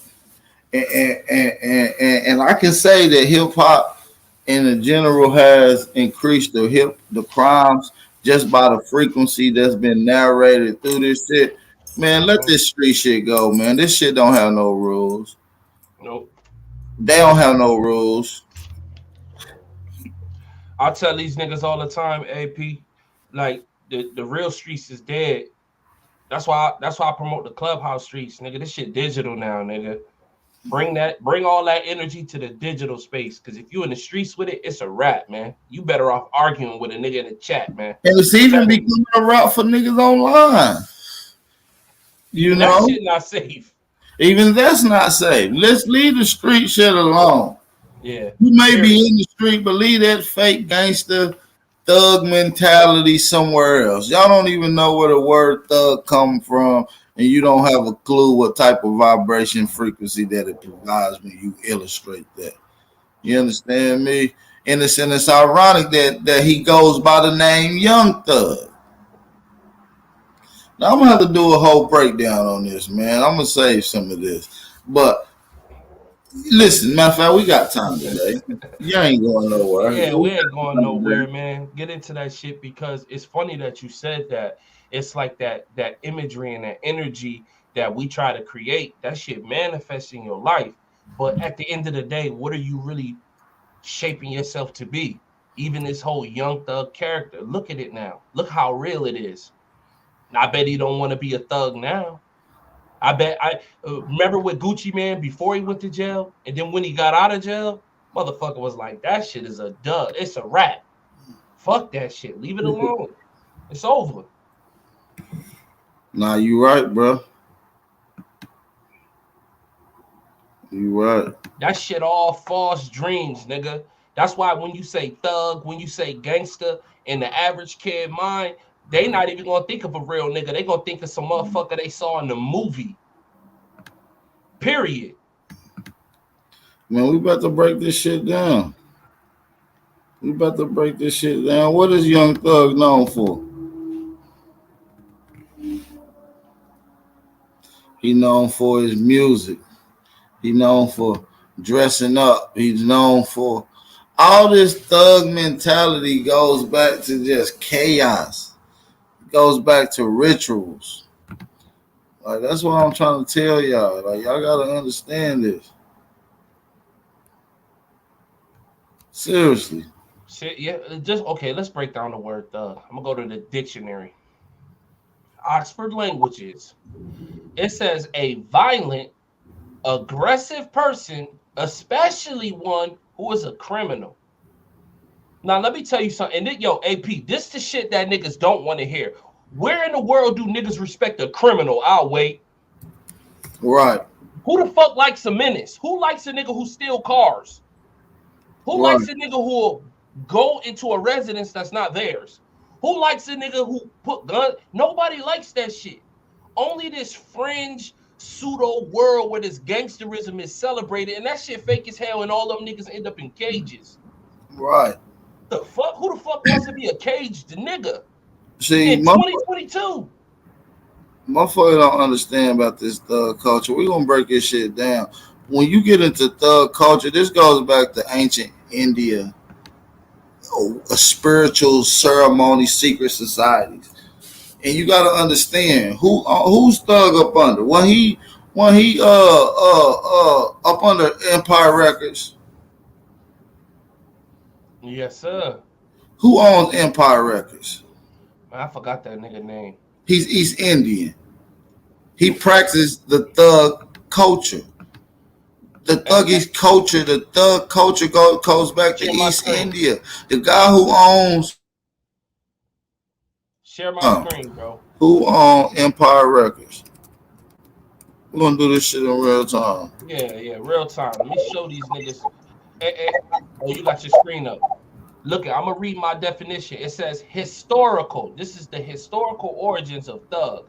Speaker 1: And I can say that hip hop in general has increased the crimes just by the frequency that's been narrated through this shit. Man, let this street shit go, man. This shit don't have no rules.
Speaker 5: Nope.
Speaker 1: They don't have no rules.
Speaker 5: I tell these niggas all the time, AP, like the real streets is dead. That's why I promote the clubhouse streets, nigga. This shit digital now, nigga. Bring all that energy to the digital space. Cause if you in the streets with it, it's a wrap, man. You better off arguing with a nigga in the chat, man.
Speaker 1: And it's even becoming a route for niggas online. You know,
Speaker 5: that shit not safe.
Speaker 1: Even that's not safe. Let's leave the street shit alone.
Speaker 5: Yeah.
Speaker 1: You may be in the street, but leave that fake gangster thug mentality somewhere else. Y'all don't even know where the word thug come from, and you don't have a clue what type of vibration frequency that it provides when you illustrate that. You understand me? And it's ironic that he goes by the name Young Thug. Now I'm gonna have to do a whole breakdown on this, man. I'm gonna save some of this. But listen, matter of fact, we got time today. You ain't going nowhere.
Speaker 5: Yeah, we ain't going nowhere, man. Get into that shit because it's funny that you said that. It's like that imagery and that energy that we try to create, that shit manifests in your life. But at the end of the day, what are you really shaping yourself to be? Even this whole Young Thug character, look at it now. Look how real it is. I bet he don't want to be a thug now. I bet remember with Gucci Man before he went to jail, and then when he got out of jail, motherfucker was like, that shit is a dud. It's a rap. Fuck that shit. Leave it alone. It's over.
Speaker 1: Nah, you right, bro. You right.
Speaker 5: That shit all false dreams, nigga. That's why when you say thug, when you say gangster, in the average kid mind, they not even gonna think of a real nigga. They gonna think of some motherfucker they saw in the movie. Period.
Speaker 1: Man, we about to break this shit down. We about to break this shit down. What is Young Thug known for? He known for his music. He known for dressing up. He's known for all this thug mentality goes back to just chaos. It goes back to rituals. Like that's what I'm trying to tell y'all. Like y'all gotta understand this. Seriously.
Speaker 5: Shit, yeah, just okay. Let's break down the word thug. I'm gonna go to the dictionary. Oxford Languages. It says a violent, aggressive person, especially one who is a criminal. Now let me tell you something. And yo, AP, this the shit that niggas don't want to hear. Where in the world do niggas respect a criminal? I'll wait.
Speaker 1: Right.
Speaker 5: Who the fuck likes a menace? Who likes a nigga who steal cars? Who
Speaker 1: Right.
Speaker 5: likes a nigga who will go into a residence that's not theirs? Who likes a nigga who put guns? Nobody likes that shit. Only this fringe pseudo world where this gangsterism is celebrated, and that shit fake as hell, and all them niggas end up in cages.
Speaker 1: Right.
Speaker 5: The fuck? Who the fuck wants to be a caged nigga
Speaker 1: See,
Speaker 5: in 2022?
Speaker 1: Motherfucker don't understand about this thug culture. We're gonna break this shit down. When you get into thug culture, this goes back to ancient India, a spiritual ceremony, secret societies, and you got to understand who's thug up under. When he up under Empire Records,
Speaker 5: Yes, sir.
Speaker 1: who owns Empire Records?
Speaker 5: I forgot that nigga name.
Speaker 1: He's East Indian. He practiced the thug culture. The thug culture goes back to East India. The guy who owns
Speaker 5: Share my screen, bro.
Speaker 1: Who owns Empire Records? We're gonna do this shit in real time.
Speaker 5: Yeah, real time. Let me show these niggas. Oh, you got your screen up. Look, I'm gonna read my definition. It says historical. This is the historical origins of thug.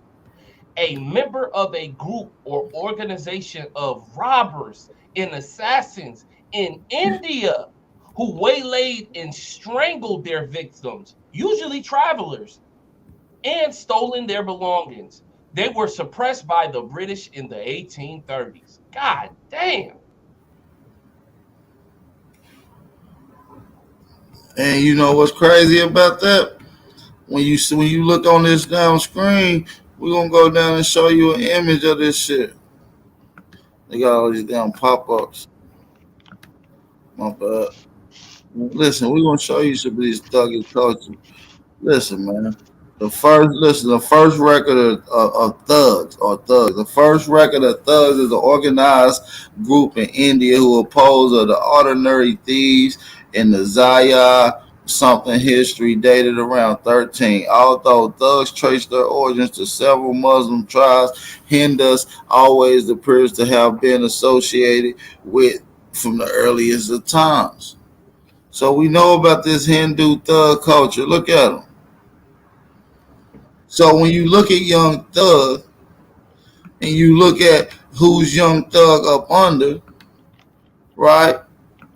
Speaker 5: A member of a group or organization of robbers and assassins in India who waylaid and strangled their victims, usually travelers, and stolen their belongings. They were suppressed by the British in the 1830s. God damn.
Speaker 1: And you know what's crazy about that? When you look on this down screen, we're gonna go down and show you an image of this shit. They got all these damn pop-ups. My bad. Listen, we're gonna show you some of these thuggy culture. Listen, man. The first record of thugs or thugs. The first record of thugs is an organized group in India who oppose the ordinary thieves in the Zaya something history dated around 13. Although thugs trace their origins to several Muslim tribes, Hindus always appears to have been associated with from the earliest of times. So we know about this Hindu thug culture. Look at them. So when you look at Young Thug and you look at who's Young Thug up under, right?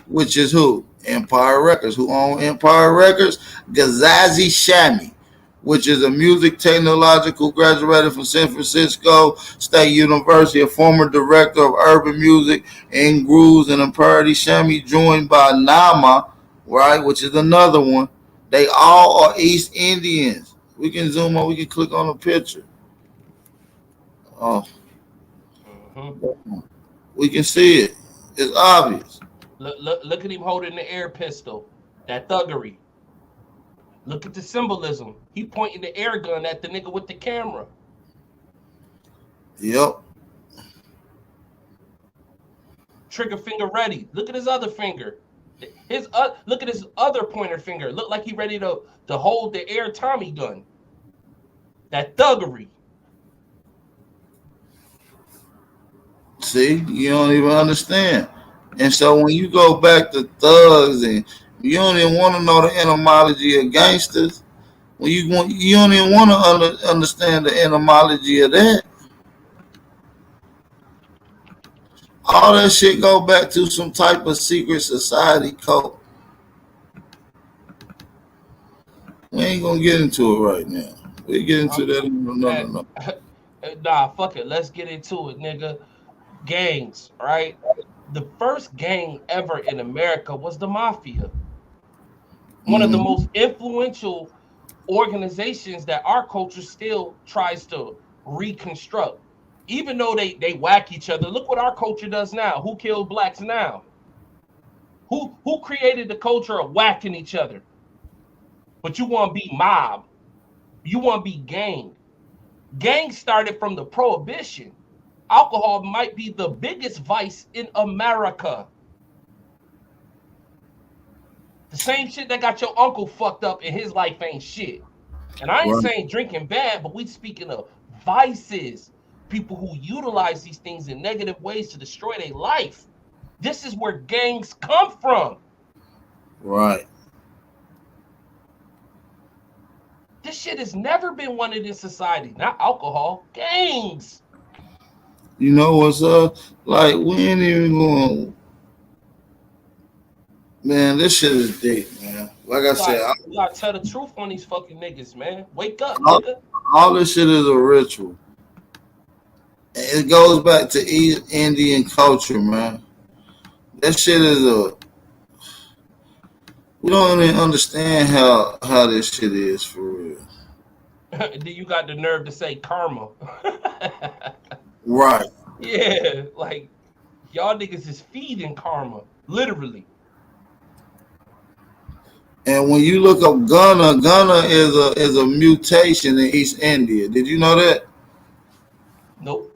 Speaker 1: Which is who? Empire Records. Who own Empire Records? Gazazi Shami, which is a music technological graduate from San Francisco State University, a former director of urban music and grooves and Empire Shami, joined by Nama, right? Which is another one. They all are East Indians. We can zoom on. We can click on a picture. Oh, we can see it. It's obvious.
Speaker 5: Look at him holding the air pistol. That thuggery. Look at the symbolism. He pointing the air gun at the nigga with the camera.
Speaker 1: Yep.
Speaker 5: Trigger finger ready. Look at his other finger. Look at his other pointer finger. Look like he ready to hold the air Tommy gun. That thuggery.
Speaker 1: See, you don't even understand. And so when you go back to thugs and you don't even want to know the etymology of gangsters, when you don't even want to understand the etymology of that. All that shit go back to some type of secret society cult. We ain't gonna get into it right now. We get into that. No.
Speaker 5: Nah, fuck it. Let's get into it, nigga. Gangs, right? The first gang ever in America was the Mafia, one of the
Speaker 1: Mm-hmm.
Speaker 5: most influential organizations that our culture still tries to reconstruct. Even though they whack each other, look what our culture does now. Who killed blacks now? Who created the culture of whacking each other? But you want to be mob. You want to be gang. Gang started from the prohibition. Alcohol might be the biggest vice in America. The same shit that got your uncle fucked up in his life ain't shit. And I ain't
Speaker 1: Right,
Speaker 5: saying drinking bad, but we speaking of vices. People who utilize these things in negative ways to destroy their life. This is where gangs come from.
Speaker 1: right.
Speaker 5: This shit has never been wanted in society. Not alcohol, gangs.
Speaker 1: You know what's up? Like we ain't even going. Man, this shit is deep, man. Like I
Speaker 5: We got,
Speaker 1: said,
Speaker 5: we got to tell the truth on these fucking niggas, man. Wake up,
Speaker 1: all,
Speaker 5: nigga.
Speaker 1: all this shit is a ritual. It goes back to East Indian culture, man. That shit is a. We don't even understand how this shit is for real.
Speaker 5: Then you got the nerve to say karma.
Speaker 1: Right.
Speaker 5: Yeah, like y'all niggas is feeding karma, literally.
Speaker 1: And when you look up Gunna, Gunna is a mutation in East India. Did you know that?
Speaker 5: Nope.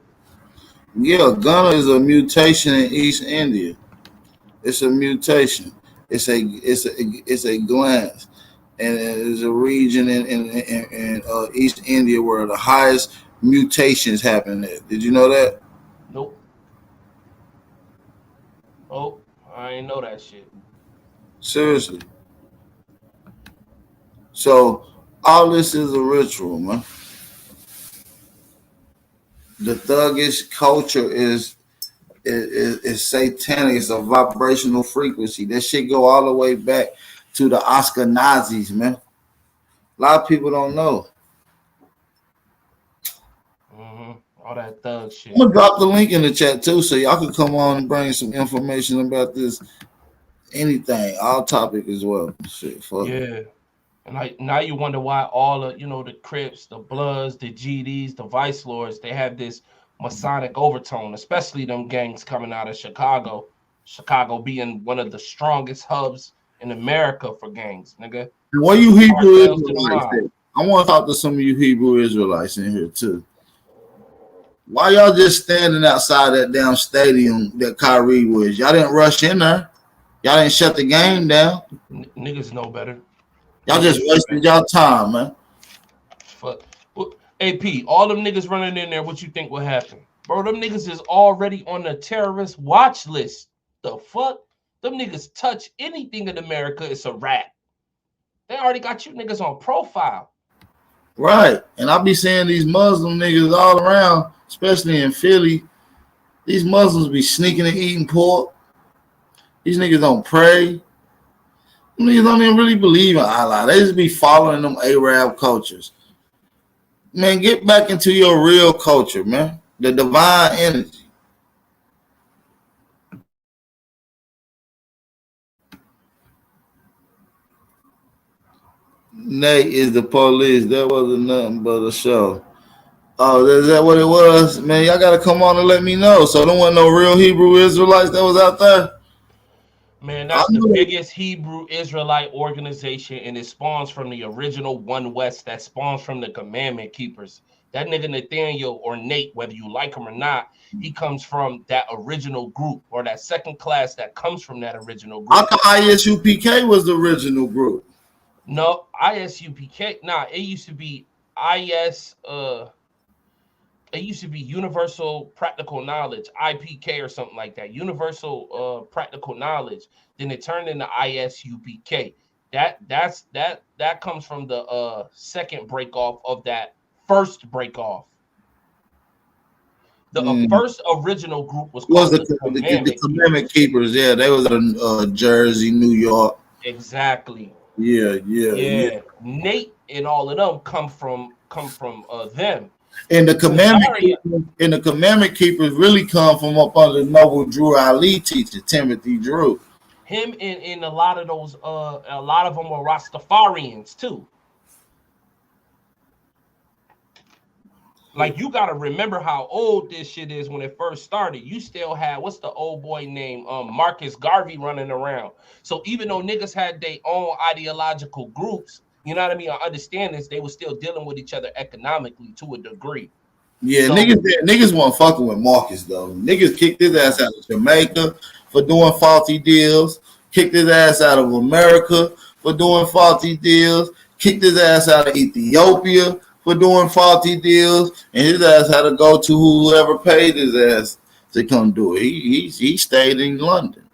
Speaker 1: Yeah, Gunna is a mutation in East India. It's a mutation. It's a glance, and it's a region in East India where the highest mutations happen there. Did you know that?
Speaker 5: Nope. Oh, I ain't know that shit.
Speaker 1: Seriously. So all this is a ritual, man. The thuggish culture is satanic. It's a vibrational frequency. That shit go all the way back to the Oscar Nazis, man. A lot of people don't know.
Speaker 5: All that thug
Speaker 1: I'm
Speaker 5: shit.
Speaker 1: gonna drop the link in the chat too, so y'all can come on and bring some information about this. Anything, all topic as well. Shit, fuck it.
Speaker 5: Yeah. And now you wonder why all the, the Crips, the Bloods, the GDs, the Vice Lords, they have this Masonic overtone, especially them gangs coming out of Chicago. Chicago being one of the strongest hubs in America for gangs, nigga.
Speaker 1: What
Speaker 5: From
Speaker 1: you
Speaker 5: the
Speaker 1: Hebrew
Speaker 5: cartels to the
Speaker 1: Israelites?
Speaker 5: mob.
Speaker 1: I want to talk to some of you Hebrew Israelites in here too. Why y'all just standing outside that damn stadium that Kyrie was? Y'all didn't rush in there. Y'all didn't shut the game down.
Speaker 5: Niggas know better.
Speaker 1: Y'all just
Speaker 5: Niggas know
Speaker 1: wasted
Speaker 5: better.
Speaker 1: y'all time, man.
Speaker 5: Fuck. AP, all them niggas running in there, what you think will happen? Bro, them niggas is already on the terrorist watch list. The fuck? Them niggas touch anything in America, it's a wrap. They already got you niggas on profile.
Speaker 1: Right. And I be seeing these Muslim niggas all around, especially in Philly. These Muslims be sneaking and eating pork. These niggas don't pray. Them niggas don't even really believe in Allah. They just be following them Arab cultures. Man, get back into your real culture, man. The divine energy. Nate is the police. That wasn't nothing but a show. Oh, is that what it was? Man, y'all gotta come on and let me know. So there wasn't no real Hebrew Israelites that was out there.
Speaker 5: Man,
Speaker 1: I
Speaker 5: that's the
Speaker 1: know.
Speaker 5: biggest Hebrew Israelite organization, and it spawns from the original One West that spawns from the commandment keepers. That nigga Nathaniel or Nate, whether you like him or not, he comes from that original group or that second class that comes from that original
Speaker 1: I
Speaker 5: group.
Speaker 1: thought ISUPK was the original group.
Speaker 5: No, ISUPK. Nah, it used to be IS. it used to be Universal Practical Knowledge, IPK or something like that. Universal Practical Knowledge. Then it turned into ISUPK. That comes from the second break off of that first break off. The first original group was
Speaker 1: Was
Speaker 5: called
Speaker 1: the,
Speaker 5: the
Speaker 1: the
Speaker 5: Commandment
Speaker 1: Commandment
Speaker 5: Keepers.
Speaker 1: Keepers? Yeah, they was in Jersey, New York.
Speaker 5: Exactly.
Speaker 1: Yeah.
Speaker 5: Yeah. Nate and all of them come from them.
Speaker 1: And
Speaker 5: Cesaria,
Speaker 1: the Commandment Keepers really come from up under Noble Drew Ali teacher, Timothy Drew.
Speaker 5: him and a lot of those a lot of them were Rastafarians too. Like, you gotta remember how old this shit is when it first started. You still had, what's the old boy name? Marcus Garvey running around. So even though niggas had their own ideological groups, you know what I mean, or understandings, they were still dealing with each other economically to a degree.
Speaker 1: Yeah,
Speaker 5: So
Speaker 1: niggas weren't fucking with Marcus though. Niggas kicked his ass out of Jamaica for doing faulty deals. Kicked his ass out of America for doing faulty deals. Kicked his ass out of Ethiopia for doing faulty deals, and his ass had to go to whoever paid his ass to come do it. He stayed in London.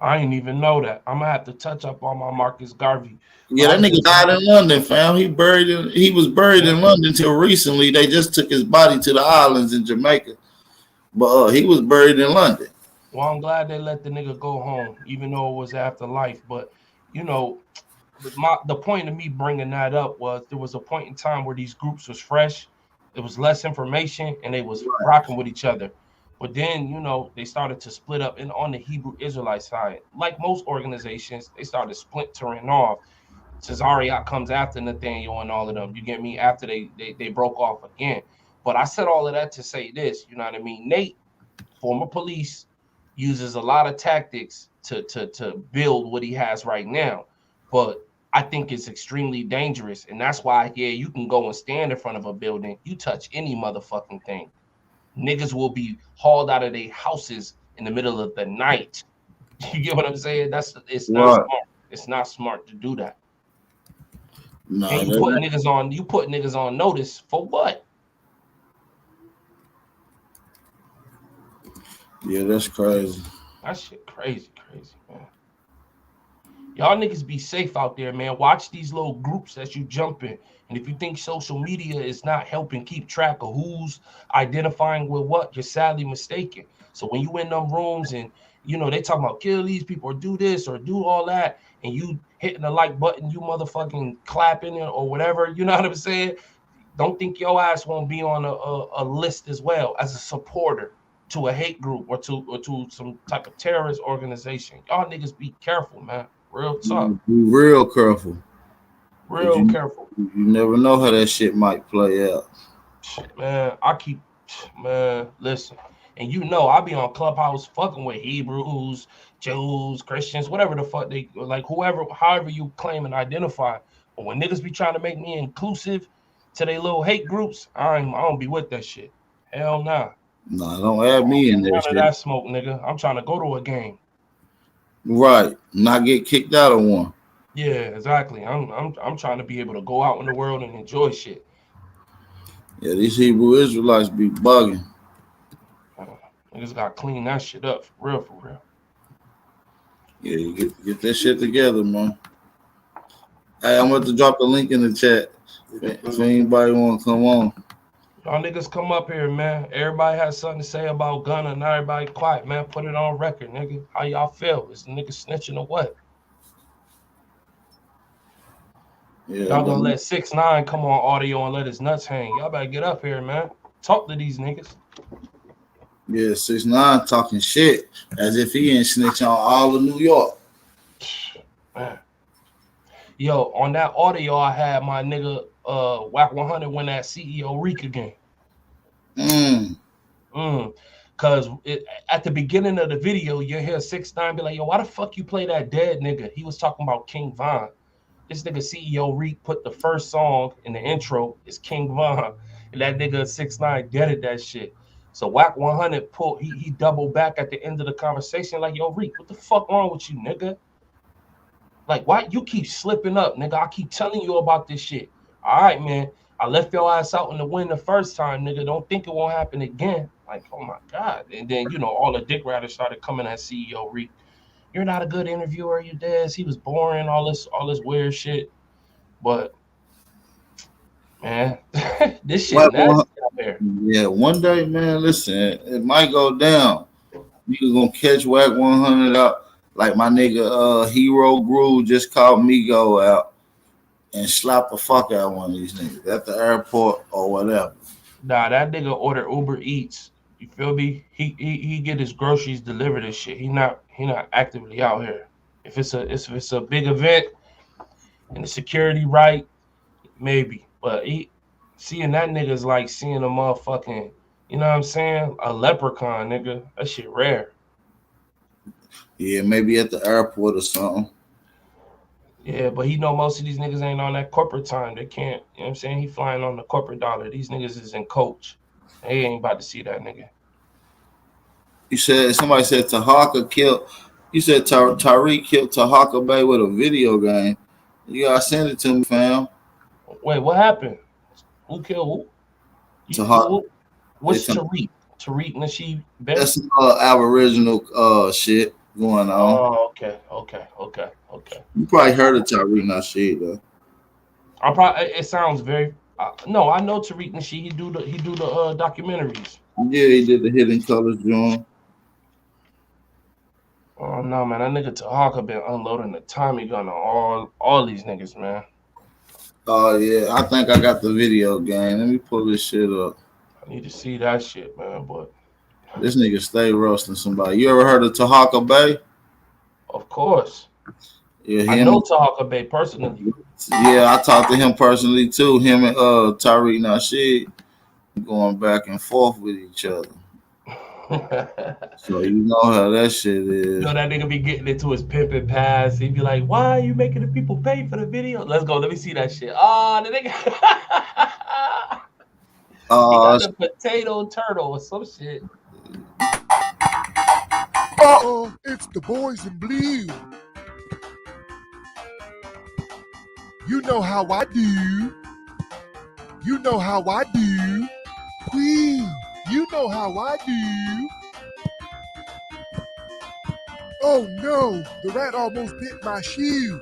Speaker 5: I ain't even know that. I'm gonna have to touch up on my Marcus Garvey.
Speaker 1: Yeah, that nigga died in London, fam. He was buried in London till recently. They just took his body to the islands in Jamaica, but he was buried in London.
Speaker 5: Well, I'm glad they let the nigga go home, even though it was afterlife. But you know, the point of me bringing that up was there was a point in time where these groups was fresh, there was less information, and they was rocking with each other. But then, you know, they started to split up. And on the Hebrew Israelite side, like most organizations, they started splintering off. Cesaria comes after Nathaniel and all of them. You get me? After they broke off again. But I said all of that to say this. You know what I mean? Nate, former police, uses a lot of tactics to build what he has right now. But I think it's extremely dangerous. And that's why, yeah, you can go and stand in front of a building. You touch any motherfucking thing, niggas will be hauled out of their houses in the middle of the night. You get what I'm saying? It's not smart. It's not smart to do that.
Speaker 1: No,
Speaker 5: and you put niggas on notice for what?
Speaker 1: Yeah, that's crazy.
Speaker 5: That shit crazy, man. Y'all niggas be safe out there, man. Watch these little groups that you jump in. And if you think social media is not helping keep track of who's identifying with what, you're sadly mistaken. So when you in them rooms and, you know, they talking about kill these people or do this or do all that, and you hitting the like button, you motherfucking clapping it or whatever, you know what I'm saying? Don't think your ass won't be on a list as well as a supporter to a hate group or to some type of terrorist organization. Y'all niggas be careful, man. Real talk.
Speaker 1: Be real careful.
Speaker 5: Real careful.
Speaker 1: You never know how that shit might play out.
Speaker 5: Man, listen. And you know, I be on Clubhouse fucking with Hebrews, Jews, Christians, whatever the fuck they like, however you claim and identify. But when niggas be trying to make me inclusive to their little hate groups, I don't be with that shit. Hell nah.
Speaker 1: Nah, don't add me in there.
Speaker 5: None of that smoke, nigga. I'm trying to go to a game.
Speaker 1: Right. Not get kicked out of one.
Speaker 5: Yeah, exactly. I'm trying to be able to go out in the world and enjoy shit.
Speaker 1: Yeah, these Hebrew Israelites be bugging.
Speaker 5: Niggas gotta clean that shit up for real.
Speaker 1: Yeah, you get that shit together, man. Hey, I'm about to drop the link in the chat if anybody want to come on.
Speaker 5: Y'all niggas come up here, man. Everybody has something to say about Gunna. Not everybody quiet, man. Put it on record, nigga. How y'all feel? Is the nigga snitching or what?
Speaker 1: Yeah,
Speaker 5: y'all gonna let 6ix9ine come on audio and let his nuts hang. Y'all better get up here, man. Talk to these niggas.
Speaker 1: Yeah, 6ix9ine talking shit as if he ain't snitch on all of New York.
Speaker 5: Man. Yo, on that audio, I had my nigga WAC 100 win that CEO Rika game. Cause at the beginning of the video, you hear 6ix9ine be like, yo, why the fuck you play that dead nigga? He was talking about King Von. This nigga CEO Reek put the first song in the intro is King Von, and that nigga 6ix9ine deaded that shit. So WAC 100 he doubled back at the end of the conversation like, yo Reek, what the fuck wrong with you, nigga? Like, why you keep slipping up, nigga? I keep telling you about this shit. all right, man. I left your ass out in the wind the first time, nigga. Don't think it won't happen again. Like, oh my God. And then, all the dick riders started coming at CEO Reek. You're not a good interviewer, you this. He was boring, all this weird shit. But man, this shit nasty out there.
Speaker 1: Yeah, one day, man, listen, it might go down. You gonna catch Whack 100 out like my nigga Hero Groove just called Migo out and slap the fuck out of one of these niggas at the airport or whatever.
Speaker 5: Nah, that nigga order Uber Eats. You feel me? He get his groceries delivered and shit. He not actively out here. If it's a big event and the security right, maybe. But seeing that nigga's like seeing a motherfucking, you know what I'm saying? A leprechaun, nigga. That shit rare.
Speaker 1: Yeah, maybe at the airport or something.
Speaker 5: Yeah, but he know most of these niggas ain't on that corporate time. They can't, you know what I'm saying? He flying on the corporate dollar. These niggas is in coach. They ain't about to see that nigga.
Speaker 1: You said somebody said Tahaka killed. You said Tariq killed Tahaka Bay with a video game. You gotta send it to me, fam.
Speaker 5: Wait, what happened? Who killed who?
Speaker 1: Tahaka.
Speaker 5: What's Tariq? Tariq Nasheed Bay?
Speaker 1: That's some Aboriginal shit going on.
Speaker 5: Oh, okay.
Speaker 1: You probably heard of Tariq Nasheed though.
Speaker 5: It sounds very. No, I know Tariq Nasheed. He do the documentaries.
Speaker 1: Yeah, he did the Hidden Colors joint.
Speaker 5: Oh no, man, that nigga Tahaka been unloading the Tommy gun on all these niggas, man.
Speaker 1: Oh yeah, I think I got the video game. Let me pull this shit up.
Speaker 5: I need to see that shit, man. But
Speaker 1: this nigga stay roasting somebody. You ever heard of Tahaka Bay?
Speaker 5: Of course.
Speaker 1: Yeah,
Speaker 5: I know Tahaka Bay personally.
Speaker 1: Yeah, I talked to him personally too. Him and Tariq Nasheed going back and forth with each other. So you know how that shit is.
Speaker 5: You know that nigga be getting into his pimping pass. He'd be like, "Why are you making the people pay for the video? Let's go. Let me see that shit." The nigga. He got the potato turtle or some shit.
Speaker 12: It's the boys in blue. You know how I do. You know how I do. Queen, you know how I do. Oh no, the rat almost bit my shoe.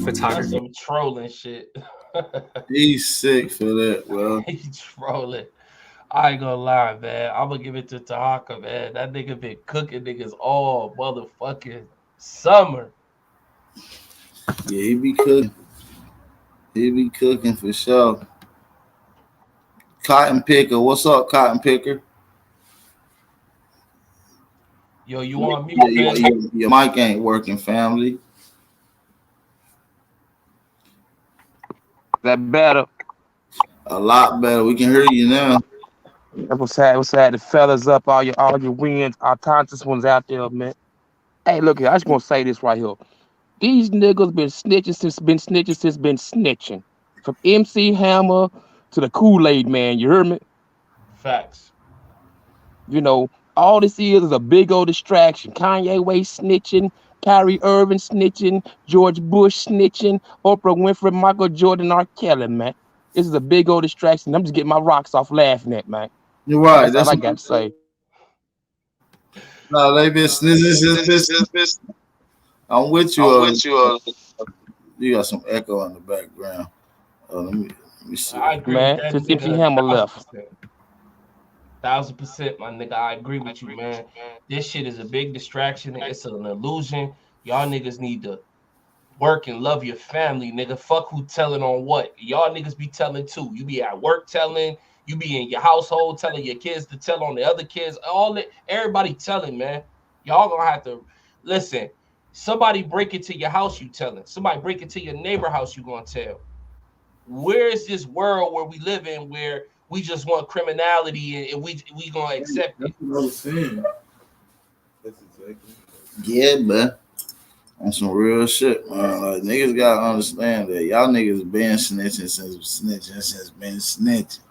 Speaker 5: Photography. That's some trolling shit.
Speaker 1: He's sick for that, bro.
Speaker 5: He's trolling. I ain't gonna lie, man. I'm gonna give it to Tahaka, man. That nigga been cooking niggas all motherfucking summer.
Speaker 1: Yeah, he be cooking. He be cooking for sure. Cotton Picker, what's up, Cotton Picker?
Speaker 5: Yo, you on mute,
Speaker 1: your mic ain't working, family.
Speaker 10: That better?
Speaker 1: A lot better. We can hear you now.
Speaker 10: That's what's sad. The fellas up, all your wins, our conscious ones out there, man. Hey, look here. I just gonna say this right here. These niggas been snitching. From MC Hammer to the Kool-Aid man. You heard me?
Speaker 5: Facts.
Speaker 10: You know, all this is a big old distraction. Kanye West snitching, Kyrie Irving snitching, George Bush snitching, Oprah Winfrey, Michael Jordan, R. Kelly, man. This is a big old distraction. I'm just getting my rocks off laughing at, man.
Speaker 1: You're right.
Speaker 10: That's all I got to say.
Speaker 1: No, they been snitching. I'm with you. You got some echo in the background. Let me see.
Speaker 5: I agree
Speaker 10: man,
Speaker 5: with that.
Speaker 10: Since MC Hammer left.
Speaker 5: 1000%, my nigga. I agree with you, man. This shit is a big distraction. It's an illusion. Y'all niggas need to work and love your family, nigga. Fuck who telling on what. Y'all niggas be telling too. You be at work telling. You be in your household telling your kids to tell on the other kids. Everybody telling, man. Y'all gonna have to listen. Somebody break into your house, you telling. Somebody break into your neighbor house, you gonna tell. Where is this world where we live in where we just want criminality and we gonna accept it?
Speaker 1: That's what I was saying. That's exactly. Yeah, man. On some real shit, man. Like, niggas gotta understand that y'all niggas been snitching since been snitching.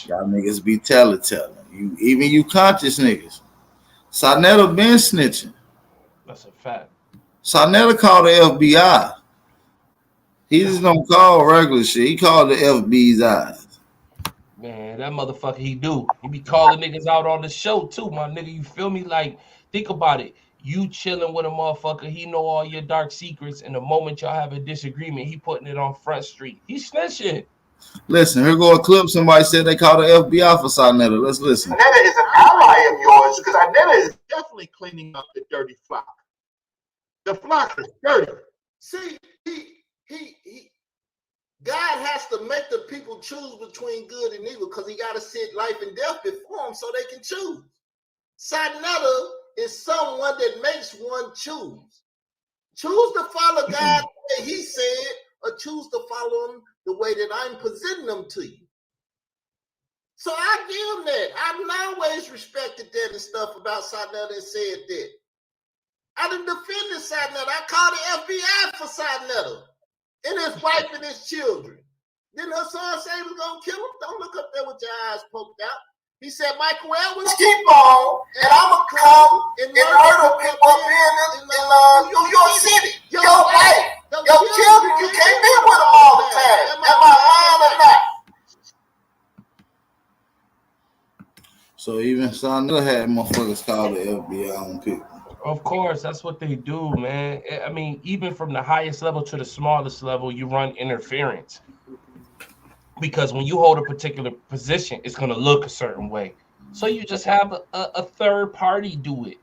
Speaker 1: Y'all niggas be telling. You conscious niggas. Sarnetto been snitching.
Speaker 5: That's a fact.
Speaker 1: Sarnetta called the FBI. He just don't call regular shit. He called the FB's eyes.
Speaker 5: Man, that motherfucker, he do. He be calling niggas out on the show too, my nigga. You feel me? Like, think about it. You chilling with a motherfucker, he know all your dark secrets, and the moment y'all have a disagreement, he putting it on Front Street. He snitching.
Speaker 1: Listen, here go a clip. Somebody said they called the FBI for Sarnetta. Let's listen.
Speaker 13: Sarnetta is an ally of yours because Sarnetta is definitely cleaning up the dirty flock. The flock is dirty.
Speaker 14: See, God has to make the people choose between good and evil because he got to sit life and death before them so they can choose. Sarnetta is someone that makes one choose. Choose to follow God the way he said, or choose to follow him the way that I'm presenting them to you. So I give him that. I've always respected that and stuff about Sarnetta and said that. I done defended Sarnetta. I called the FBI for Sarnetta and his wife and his children. Then her son say he was going to kill him. Don't look up there with your eyes poked out. He said, Michael Elwin, keep on, and I'm going to come and murder people up here in New York City. Your wife, your children, you can't be with them all the time. Am I lying or not?
Speaker 1: So even Sarnetta had motherfuckers call the FBI on people.
Speaker 5: Of course, that's what they do, man. I mean, even from the highest level to the smallest level, you run interference. Because when you hold a particular position, it's going to look a certain way. So you just have a third party do it.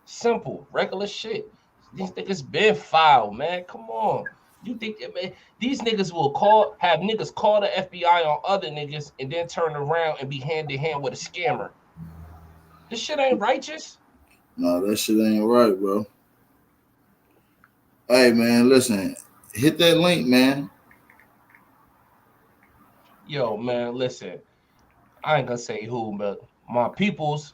Speaker 5: Simple, regular shit. These niggas been foul, man. Come on. You think that, man, these niggas will have niggas call the FBI on other niggas and then turn around and be hand to hand with a scammer. This shit ain't righteous.
Speaker 1: No, that shit ain't right, bro. Hey, man, listen. Hit that link, man.
Speaker 5: Yo, man, listen. I ain't gonna say who, but my peoples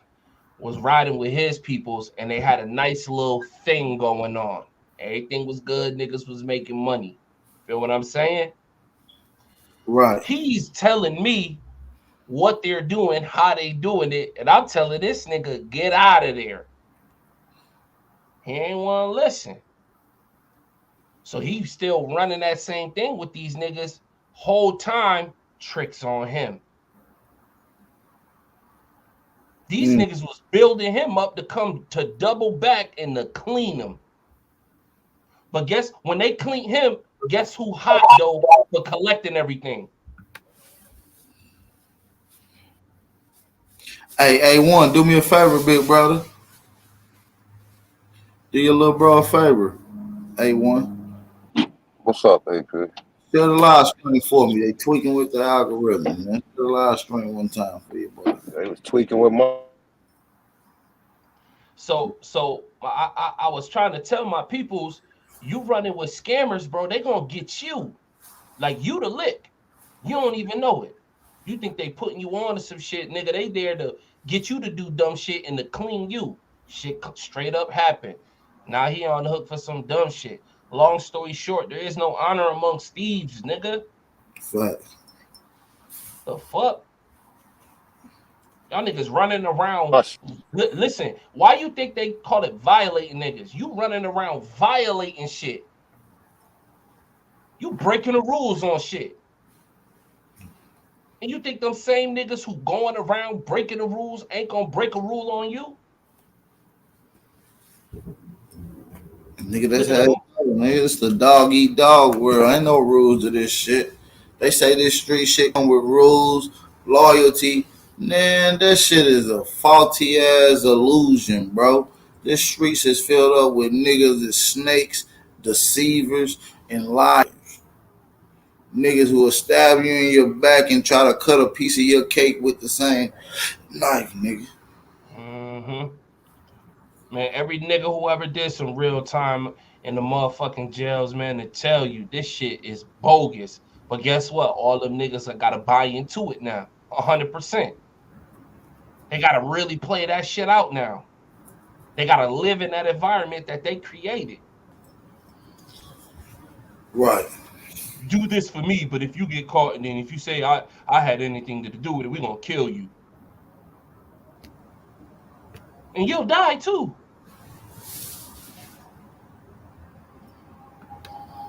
Speaker 5: was riding with his peoples, and they had a nice little thing going on. Everything was good. Niggas was making money. Feel what I'm saying?
Speaker 1: Right.
Speaker 5: He's telling me what they're doing, how they doing it, and I'm telling this nigga, get out of there. He ain't want to listen. So he's still running that same thing with these niggas. Whole time, tricks on him. These niggas was building him up to come to double back and to clean him. But guess when they clean him, guess who hot though for collecting everything?
Speaker 1: Hey, A1, do me a favor, big brother. Do your little bro a favor, A1.
Speaker 6: What's up, AP?
Speaker 1: Share the live stream for me. They tweaking with the algorithm, man. Share the live stream one time for you, brother.
Speaker 6: They was tweaking with my.
Speaker 5: So I was trying to tell my peoples, you running with scammers, bro. They gonna get you, like you the lick. You don't even know it. You think they putting you on to some shit, nigga? They there to get you to do dumb shit and to clean you. Shit straight up happened. Now he on the hook for some dumb shit. Long story short, there is no honor amongst thieves, nigga.
Speaker 1: Facts.
Speaker 5: The fuck? Y'all niggas running around. Listen, why you think they call it violating niggas? You running around violating shit. You breaking the rules on shit. And you think them same niggas who going around breaking the rules ain't gonna break a rule on you?
Speaker 1: Nigga, that's how nigga, it's the dog eat dog world. Ain't no rules to this shit. They say this street shit come with rules, loyalty. Man, that shit is a faulty ass illusion, bro. This streets is filled up with niggas and snakes, deceivers, and liars. Niggas who will stab you in your back and try to cut a piece of your cake with the same knife, nigga.
Speaker 5: Mm-hmm. Man, every nigga who ever did some real time in the motherfucking jails, man, to tell you this shit is bogus. But guess what? All them niggas are gotta buy into it now. 100%. They gotta really play that shit out now. They gotta live in that environment that they created.
Speaker 1: Right.
Speaker 5: Do this for me, but if you get caught and then if you say I had anything to do with it, we're gonna kill you. And you'll die too.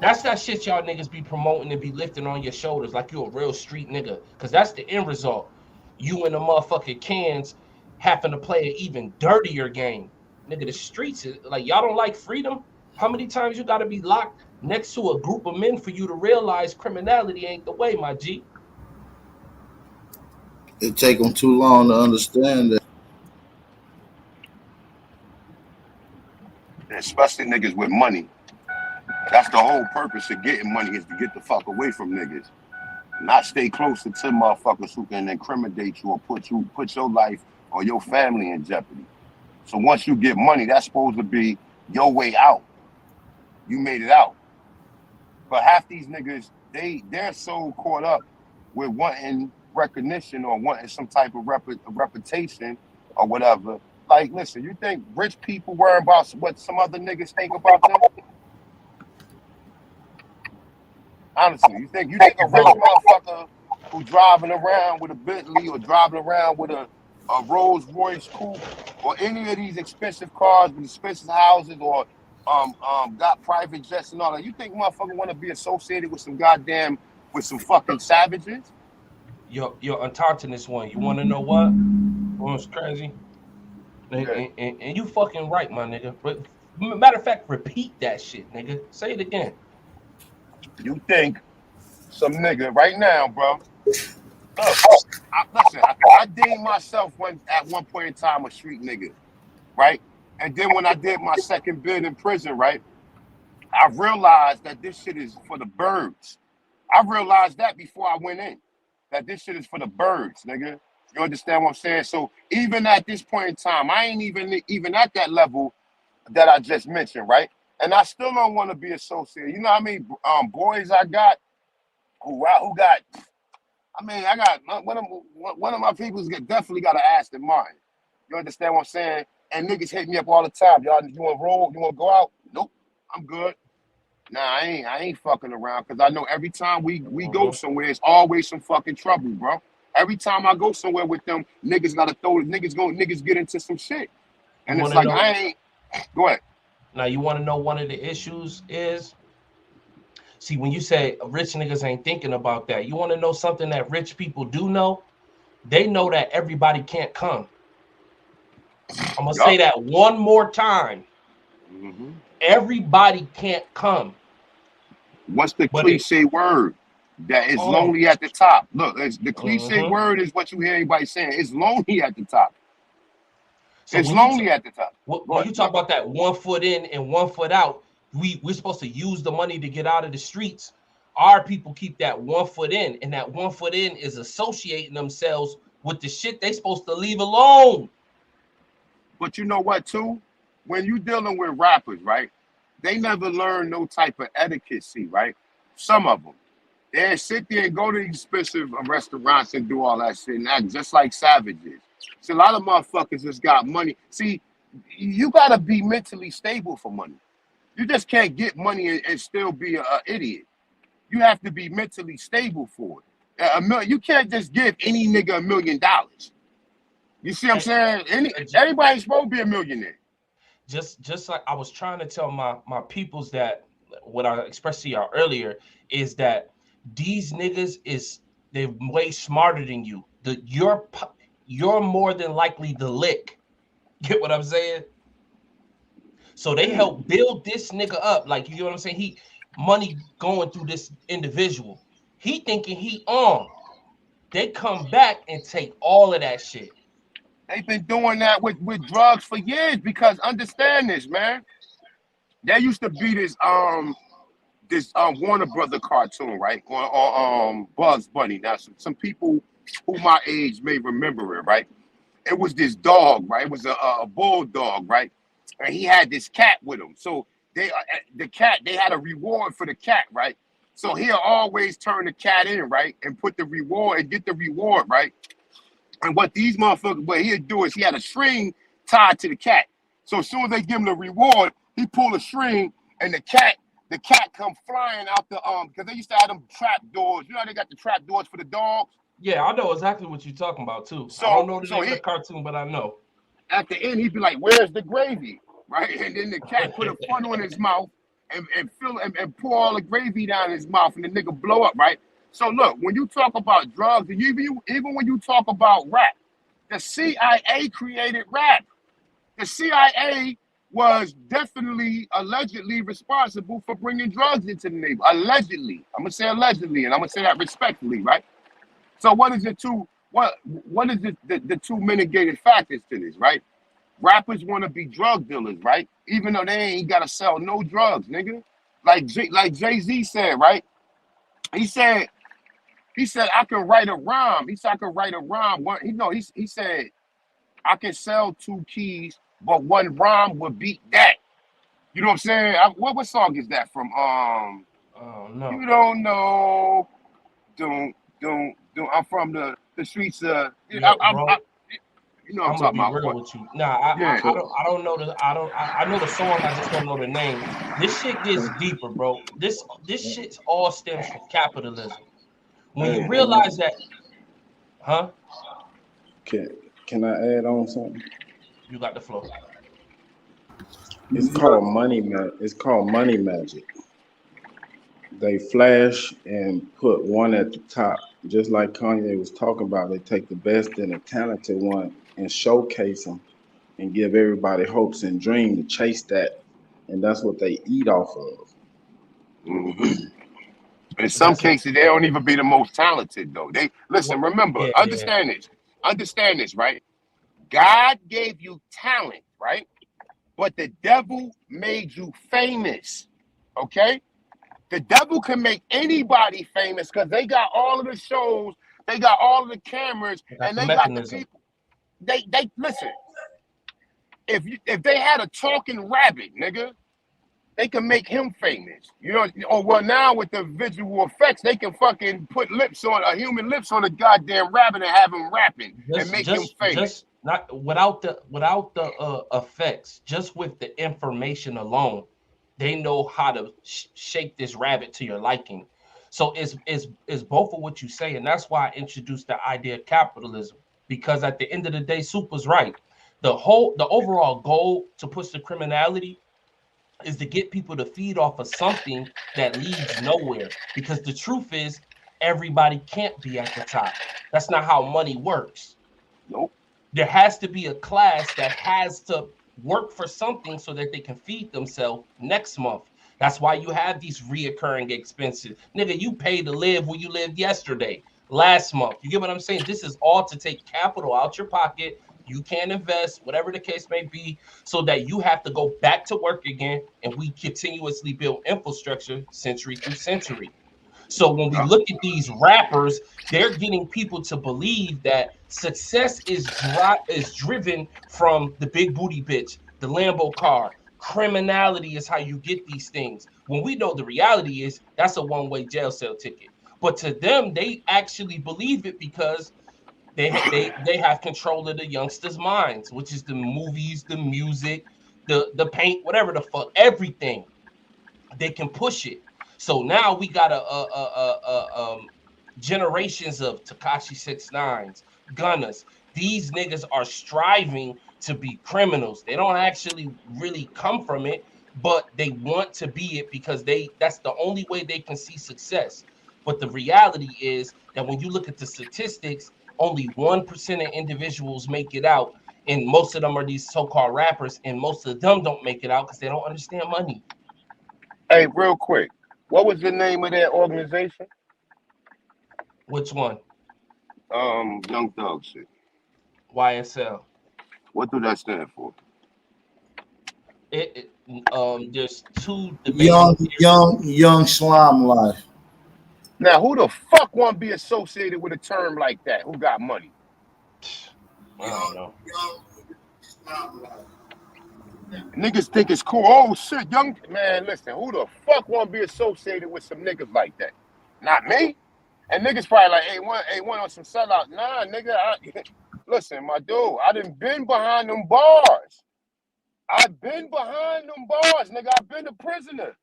Speaker 5: That's that shit y'all niggas be promoting and be lifting on your shoulders like you a real street nigga. Cause that's the end result. You and the motherfucking cans having to play an even dirtier game. Nigga, the streets is like y'all don't like freedom. How many times you gotta be locked next to a group of men for you to realize criminality ain't the way, my G?
Speaker 1: It take them too long to understand that.
Speaker 6: Especially niggas with money. That's the whole purpose of getting money is to get the fuck away from niggas. Not stay closer to motherfuckers who can incriminate you or put your life or your family in jeopardy. So once you get money, that's supposed to be your way out. You made it out. But half these niggas, they're so caught up with wanting recognition or wanting some type of reputation or whatever. Like, listen, you think rich people worry about what some other niggas think about them? Honestly, you think a rich motherfucker who driving around with a Bentley or driving around with a Rolls Royce coupe or any of these expensive cars with expensive houses or got private jets and all that, you think motherfucker want to be associated with some fucking savages?
Speaker 5: You're untaunting this one. You wanna know what? What's crazy? And,
Speaker 6: Yeah.
Speaker 5: and you fucking right, my nigga. But matter of fact, repeat that shit, nigga. Say it again.
Speaker 6: You think some nigga right now, bro? Look, listen. I deemed myself at one point in time a street nigga, right? And then when I did my second bid in prison, right, I realized that this shit is for the birds. I realized that before I went in, that this shit is for the birds, nigga. You understand what I'm saying? So even at this point in time, I ain't even at that level that I just mentioned, right? And I still don't want to be associated. You know how many boys I got who got? I mean, I got one of my people's definitely got an ass in mine. You understand what I'm saying? And niggas hit me up all the time. Y'all, you want to roll? You want to go out? Nope, I'm good. Nah, I ain't fucking around because I know every time we go somewhere, it's always some fucking trouble, bro. Every time I go somewhere with them, niggas get into some shit,
Speaker 5: You
Speaker 6: and it's
Speaker 5: wanna
Speaker 6: like
Speaker 5: know?
Speaker 6: I ain't. Go ahead.
Speaker 5: Now you wanna know one of the issues is see when you say rich niggas ain't thinking about that. You wanna know something that rich people do know? They know that everybody can't come. I'm gonna say
Speaker 6: Yup.
Speaker 5: that one more time.
Speaker 6: Mm-hmm.
Speaker 5: Everybody can't come,
Speaker 6: What's the
Speaker 5: but it.
Speaker 6: cliche word? That is
Speaker 5: Oh,
Speaker 6: lonely at the top. Look, the cliche
Speaker 5: mm-hmm.
Speaker 6: word is what you hear everybody saying. It's lonely at the top.
Speaker 5: So
Speaker 6: It's
Speaker 5: when you
Speaker 6: lonely at the top. Go
Speaker 5: when
Speaker 6: ahead.
Speaker 5: you talk about that 1 foot in and 1 foot out, we're supposed to use the money to get out of the streets. Our people keep that 1 foot in, and that 1 foot in is associating themselves with the shit they supposed to leave alone.
Speaker 6: But you know what, too? When you dealing with rappers, right? They never learn no type of etiquette, right? Some of them. They sit there and go to expensive restaurants and do all that shit and act just like savages. See, a lot of motherfuckers just got money. See, you gotta be mentally stable for money. You just can't get money and still be an idiot. You have to be mentally stable for it. You can't just give any nigga $1 million. You see what I'm
Speaker 5: And,
Speaker 6: saying?
Speaker 5: and
Speaker 6: Everybody's supposed to be a millionaire.
Speaker 5: just like I was trying to tell my peoples that what I expressed to y'all earlier is that these niggas is they're way smarter than you. You're more than likely the lick. Get what I'm saying? So they
Speaker 6: Yeah.
Speaker 5: help build this nigga up. Like you know what I'm saying? He money going through this individual. He thinking he on. They come back and take all of that shit.
Speaker 6: They've been doing that with drugs for years because understand this, man. There used to be this Warner Brother cartoon, right? On Bugs Bunny. Now some people who my age may remember it, right? It was this dog, right? It was a bulldog, right? And he had this cat with him. So they had a reward for the cat, right? So he'll always turn the cat in, right? And put the reward and get the reward, right? And what he'd do is he had a string tied to the cat. So as soon as they give him the reward, he pull a string and the cat come flying out because they used to have them trap doors. You know how they got the trap doors for the dogs?
Speaker 5: Yeah, I know exactly what you're talking about too. I don't
Speaker 6: So
Speaker 5: know the
Speaker 6: so
Speaker 5: name of
Speaker 6: he
Speaker 5: the cartoon, but I know.
Speaker 6: at the end he'd be like, "Where's the gravy?" Right? And then the cat put a funnel in his mouth
Speaker 15: and pour all the gravy down his mouth and the nigga blow up, right? So look, when you talk about drugs, and even when you talk about rap, the CIA created rap. The CIA was definitely allegedly responsible for bringing drugs into the neighborhood. Allegedly, I'm gonna say allegedly, and I'm gonna say that respectfully, right? So what is what is the two mitigating factors to this, right? Rappers want to be drug dealers, right? Even though they ain't gotta sell no drugs, nigga. Like Jay-Z said, right? He said I can write a rhyme. He said I can write a rhyme. He said I can sell 2 keys, but 1 rhyme would beat that. You know what I'm saying? What song is that from?
Speaker 5: Oh no.
Speaker 15: You don't know. Don't. I'm from the streets.
Speaker 5: Yeah, bro.
Speaker 15: You know what I'm
Speaker 5: I'm gonna
Speaker 15: talking
Speaker 5: be
Speaker 15: about.
Speaker 5: real with you. Nah,
Speaker 15: Yeah.
Speaker 5: I don't know I know the song. I just don't know the name. This shit gets deeper, bro. This shit's all stems from capitalism. When you realize that, huh?
Speaker 16: Can I add on something?
Speaker 5: You got the flow.
Speaker 16: It's called money magic. They flash and put one at the top, just like Kanye was talking about. They take the best and the talented one and showcase them and give everybody hopes and dreams to chase that, and that's what they eat off of.
Speaker 15: Mm-hmm. In some cases, they don't even be the most talented though. They listen. Remember, understand this, right? God gave you talent, right? But the devil made you famous. Okay? The devil can make anybody famous because they got all of the shows, they got all of the cameras, and they got the people. They listen. If they had a talking rabbit, nigga, they can make him famous. You know, or well now with the visual effects, they can fucking put human lips on a goddamn rabbit and have him rapping and make him famous.
Speaker 5: Just not without the effects, just with the information alone, they know how to shake this rabbit to your liking. So it's both of what you say, and that's why I introduced the idea of capitalism. Because at the end of the day, Super's right. The overall goal to push the criminality is to get people to feed off of something that leads nowhere. Because the truth is, everybody can't be at the top. That's not how money works.
Speaker 15: Nope.
Speaker 5: There has to be a class that has to work for something so that they can feed themselves next month. That's why you have these reoccurring expenses. Nigga, you pay to live where you lived yesterday, last month. You get what I'm saying? This is all to take capital out your pocket. You can't invest, whatever the case may be, so that you have to go back to work again, and we continuously build infrastructure century through century. So when we look at these rappers, they're getting people to believe that success is driven from the big booty bitch, the Lambo car. Criminality is how you get these things. When we know the reality is that's a one-way jail cell ticket. But to them, they actually believe it because they have control of the youngsters' minds, which is the movies, the music, the paint, whatever the fuck, everything. They can push it. So now we got generations of Tekashi 6ix9ines, Gunners. These niggas are striving to be criminals. They don't actually really come from it, but they want to be it because that's the only way they can see success. But the reality is that when you look at the statistics, only 1% of individuals make it out, and most of them are these so-called rappers, and most of them don't make it out because they don't understand money.
Speaker 15: Hey, real quick, what was the name of that organization?
Speaker 5: Which one?
Speaker 15: Young Thug shit.
Speaker 5: YSL.
Speaker 15: What do that stand for?
Speaker 5: There's two
Speaker 1: young slime life.
Speaker 15: Now, who the fuck want to be associated with a term like that? Who got money?
Speaker 5: I don't know.
Speaker 15: Niggas think it's cool. Oh shit, young man. Listen, who the fuck want to be associated with some niggas like that? Not me. And niggas probably like, hey, one on some sellout. Nah, nigga. Listen, my dude. I done been behind them bars. I've been behind them bars, nigga. I've been a prisoner.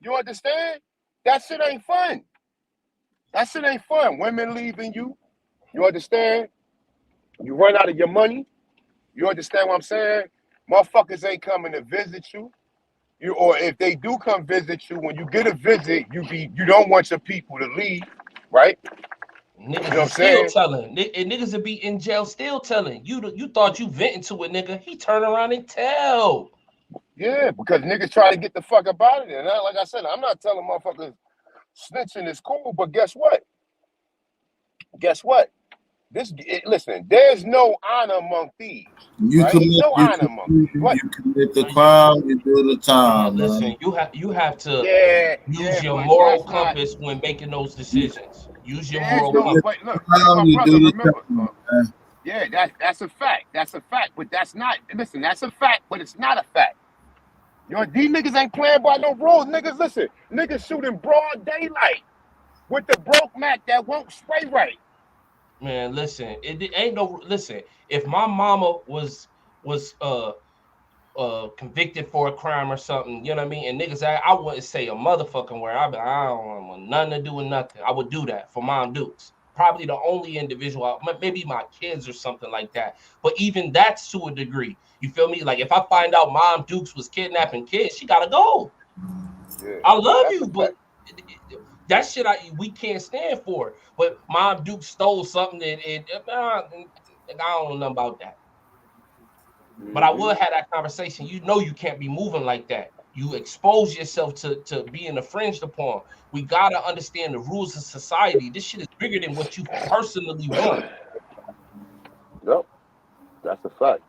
Speaker 15: You understand? That shit ain't fun. That shit ain't fun. Women leaving you. You understand? You run out of your money. You understand what I'm saying? Motherfuckers ain't coming to visit you. or if they do come visit you, when you get a visit, you don't want your people to leave, right?
Speaker 5: Niggas
Speaker 15: You know what
Speaker 5: is
Speaker 15: I'm
Speaker 5: still
Speaker 15: saying?
Speaker 5: telling. And niggas will be in jail still telling. You thought you venting to a nigga. He turn around and tell.
Speaker 15: Yeah, because niggas try to get the fuck up out of there. And like I said, I'm not telling motherfuckers snitching is cool, but guess what? Guess what? Listen, there's no honor among thieves,
Speaker 1: You
Speaker 15: right?
Speaker 1: commit,
Speaker 15: No honor among thieves. What?
Speaker 1: you commit the crime, you do the time,
Speaker 5: Listen,
Speaker 1: man.
Speaker 5: you have to
Speaker 15: Yeah,
Speaker 5: use your
Speaker 15: but
Speaker 5: moral
Speaker 15: that's not.
Speaker 5: compass when making those decisions. Use your
Speaker 15: There's
Speaker 5: moral
Speaker 15: no.
Speaker 1: You
Speaker 5: compass.
Speaker 15: But look,
Speaker 1: crime,
Speaker 15: my
Speaker 1: you
Speaker 15: brother,
Speaker 1: do the
Speaker 15: remember.
Speaker 1: time, man.
Speaker 15: Yeah, that's a fact. That's a fact. But that's not. Listen, that's a fact, but it's not a fact. You know, these niggas ain't playing by no rules. Niggas, listen, niggas shooting broad daylight with the broke Mac that won't spray right.
Speaker 5: Man, listen, it ain't no listen. If my mama was convicted for a crime or something, you know what I mean? And niggas, I wouldn't say a motherfucking word. I don't want nothing to do with nothing. I would do that for Mom Dukes. Probably the only individual, maybe my kids or something like that. But even that's to a degree. You feel me? Like if I find out Mom Dukes was kidnapping kids, she gotta go.
Speaker 15: Yeah,
Speaker 5: I love
Speaker 15: that's a
Speaker 5: you, but
Speaker 15: fact.
Speaker 5: that shit we can't stand for. But Mom Duke stole something and I don't know nothing about that. But I will have that conversation. You know you can't be moving like that. You expose yourself to being infringed upon. We gotta understand the rules of society. This shit is bigger than what you personally want.
Speaker 15: Yep, that's a fact.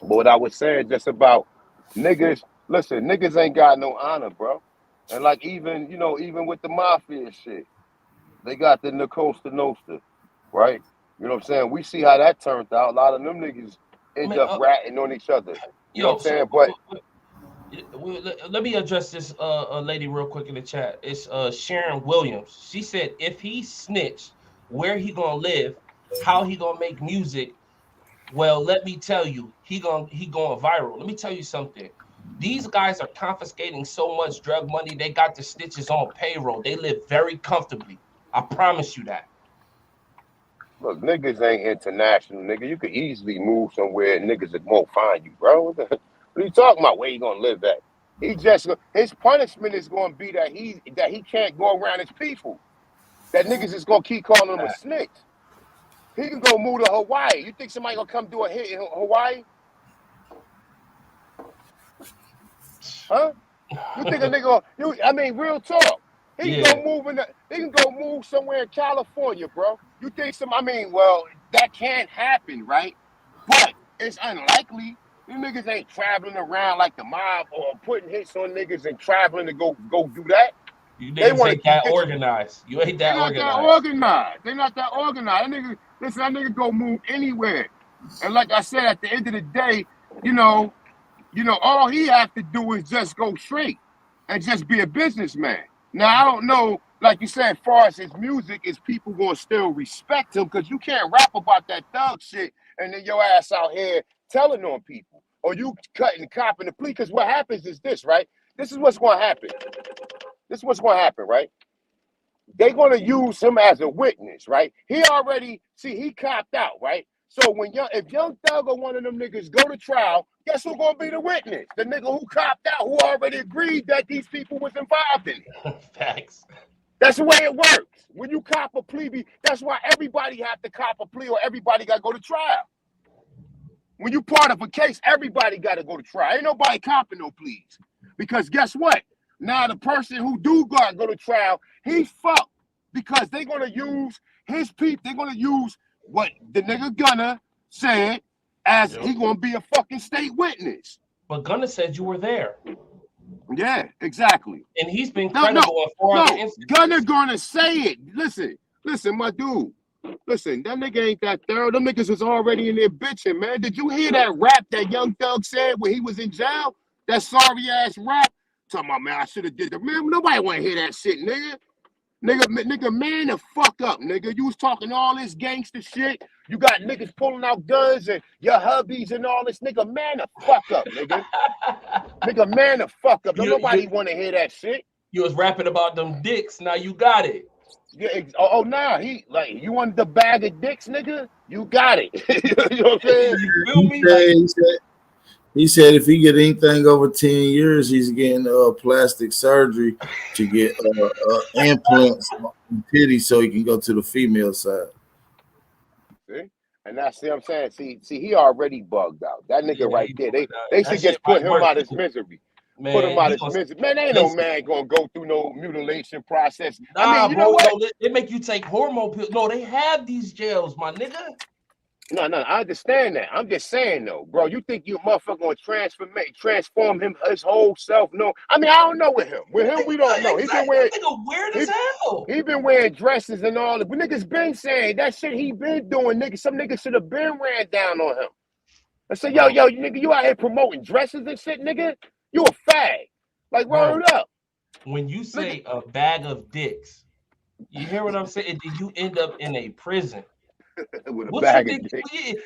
Speaker 15: But what I was saying just about niggas, listen, niggas ain't got no honor, bro. And like even with the mafia shit, they got the Costa Nostra, right? You know what I'm saying? We see how that turned out. A lot of them niggas end
Speaker 5: Man,
Speaker 15: up ratting on each other. You know what I'm saying? But
Speaker 5: let me address this lady real quick in the chat. It's Sharon Williams. She said if he snitched, where he gonna live, how he gonna make music. Well, let me tell you, he going viral. Let me tell you something. These guys are confiscating so much drug money. They got the stitches on payroll. They live very comfortably. I promise you that.
Speaker 15: look, niggas ain't international, nigga. You could easily move somewhere and niggas that won't find you, bro. What are you talking about? Where you gonna live at? His punishment is gonna be that he can't go around his people. That niggas is gonna keep calling him a snitch. He can go move to Hawaii. You think somebody gonna come do a hit in Hawaii? Huh? You think a nigga? I mean, real talk. He can
Speaker 5: Yeah.
Speaker 15: go move He can go move somewhere in California, bro. You think I mean, well, that can't happen, right? But it's unlikely. You niggas ain't traveling around like the mob or putting hits on niggas and traveling to go do that.
Speaker 5: You
Speaker 15: They
Speaker 5: niggas
Speaker 15: want to
Speaker 5: ain't
Speaker 15: keep
Speaker 5: that
Speaker 15: get you.
Speaker 5: organized. You ain't
Speaker 15: They
Speaker 5: that
Speaker 15: not that
Speaker 5: organized.
Speaker 15: organized. They not that organized. That nigga go move anywhere. And like I said, at the end of the day, you know, all he have to do is just go straight and just be a businessman. Now, I don't know, like you said, as far as his music, is people gonna still respect him? Because you can't rap about that thug shit and then your ass out here telling on people. Or you cutting, copping the plea. Because what happens is this, right? This is what's gonna happen. This is what's gonna happen, right? They're gonna use him as a witness, right? He copped out, right? So if Young Thug or one of them niggas go to trial, guess who's gonna be the witness? The nigga who copped out, who already agreed that these people was involved in it.
Speaker 5: Facts.
Speaker 15: That's the way it works. When you cop a plea, that's why everybody have to cop a plea or everybody gotta go to trial. When you part of a case, everybody gotta go to trial. Ain't nobody copping no pleas. Because guess what? Now the person who do gotta go to trial, he's fucked. Because they're gonna use his people, they're gonna use what the nigga Gunna said as he gonna be a fucking state witness.
Speaker 5: But Gunna said you were there.
Speaker 15: Yeah, exactly.
Speaker 5: And he's been credible in 4 other instances.
Speaker 15: Gunna gonna say it. Listen, my dude. Listen, that nigga ain't that thorough. Them niggas was already in there bitching, man. Did you hear that rap that Young Thug said when he was in jail? That sorry ass rap? Talking about, man, I should have did that. Man, nobody want to hear that shit, nigga. Nigga, man, the fuck up, nigga. You was talking all this gangster shit. You got niggas pulling out guns and your hubbies and all this. Nigga, man, the fuck up, nigga. Nigga, man, the fuck up. Don't nobody want to hear that shit.
Speaker 5: You was rapping about them dicks. Now you got it.
Speaker 15: Yeah. Nah. You want the bag of dicks, nigga? You got it. You know what I'm saying?
Speaker 5: You feel me?
Speaker 1: He said if he get anything over 10 years, he's getting plastic surgery to get implants on titties so he can go to the female side.
Speaker 15: See? And that's what I'm saying. See, he already bugged out. That nigga
Speaker 5: Yeah,
Speaker 15: right
Speaker 5: he
Speaker 15: there.
Speaker 5: bugged
Speaker 15: They
Speaker 5: out. That
Speaker 15: should
Speaker 5: shit
Speaker 15: just put
Speaker 5: might
Speaker 15: him
Speaker 5: work
Speaker 15: out his
Speaker 5: too.
Speaker 15: misery. Put him
Speaker 5: Man,
Speaker 15: out
Speaker 5: he
Speaker 15: his
Speaker 5: gonna
Speaker 15: misery. Man, ain't no
Speaker 5: listen.
Speaker 15: man gonna go through no mutilation process. I
Speaker 5: Nah,
Speaker 15: mean, you know
Speaker 5: bro.
Speaker 15: what?
Speaker 5: No, they make you take hormone pills. No, they have these jails, my nigga.
Speaker 15: No, I understand that. I'm just saying though, bro. You think you motherfucker gonna transform him his whole self? No, I mean I don't know with him. With him, we don't know.
Speaker 5: Exactly. That nigga weird as hell.
Speaker 15: He been wearing dresses and all that. But niggas been saying that shit he been doing, nigga. Some niggas should have been ran down on him. I said, yo, nigga, you out here promoting dresses and shit, nigga? You a fag. Like,
Speaker 5: Bro,
Speaker 15: word up.
Speaker 5: when you say a bag of dicks, you hear what I'm saying? Then you end up in a prison.
Speaker 15: With a
Speaker 5: What you
Speaker 15: bag
Speaker 5: think?
Speaker 15: of dicks.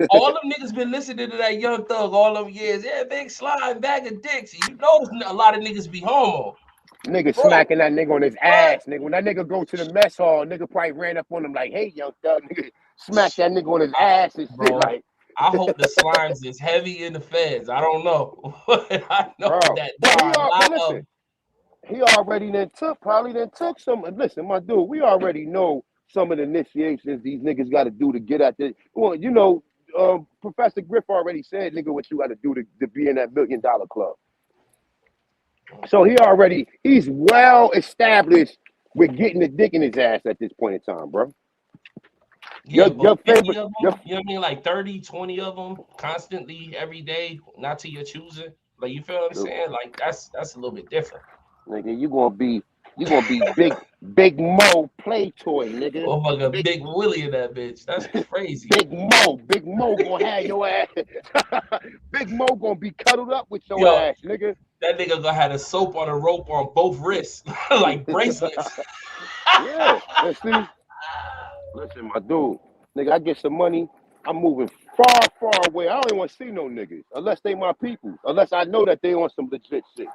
Speaker 5: All them niggas been listening to that Young Thug all them years. Yeah, big slime, bag of dicks. You notice a lot of niggas be homo.
Speaker 15: Nigga
Speaker 5: Bro,
Speaker 15: smacking that nigga on his
Speaker 5: what?
Speaker 15: ass, nigga. When that nigga go to the mess hall, nigga probably ran up on him like, hey, Young Thug, nigga. Smack that nigga on his ass and shit
Speaker 5: Bro,
Speaker 15: like.
Speaker 5: I hope the slimes is heavy in the feds. I don't know. I know
Speaker 15: Bro,
Speaker 5: that there are a lot of.
Speaker 15: He already probably took some. Listen, my dude, we already know some of the initiations these niggas got to do to get at this. Well, you know, Professor Griff already said, nigga, what you got to do to be in that $1 million club. So he's well established with getting the dick in his ass at this point in time, bro.
Speaker 5: Yeah,
Speaker 15: Your
Speaker 5: but 50
Speaker 15: favorite,
Speaker 5: of them, you know what I mean? Like 30, 20 of them constantly every day, not to your choosing. Like, you feel what I'm saying? Like, that's a little bit different.
Speaker 15: nigga, you gonna be big Mo play toy, nigga.
Speaker 5: Oh my god, Big Willie in that bitch. That's crazy.
Speaker 15: Big Mo gonna have your ass. Big Mo gonna be cuddled up with your
Speaker 5: Yo,
Speaker 15: ass, nigga.
Speaker 5: that nigga gonna have a soap on a rope on both wrists, like bracelets.
Speaker 15: Yeah, and see, listen, my dude, nigga, I get some money. I'm moving far away. I don't even want to see no niggas unless they my people. Unless I know that they on some legit shit.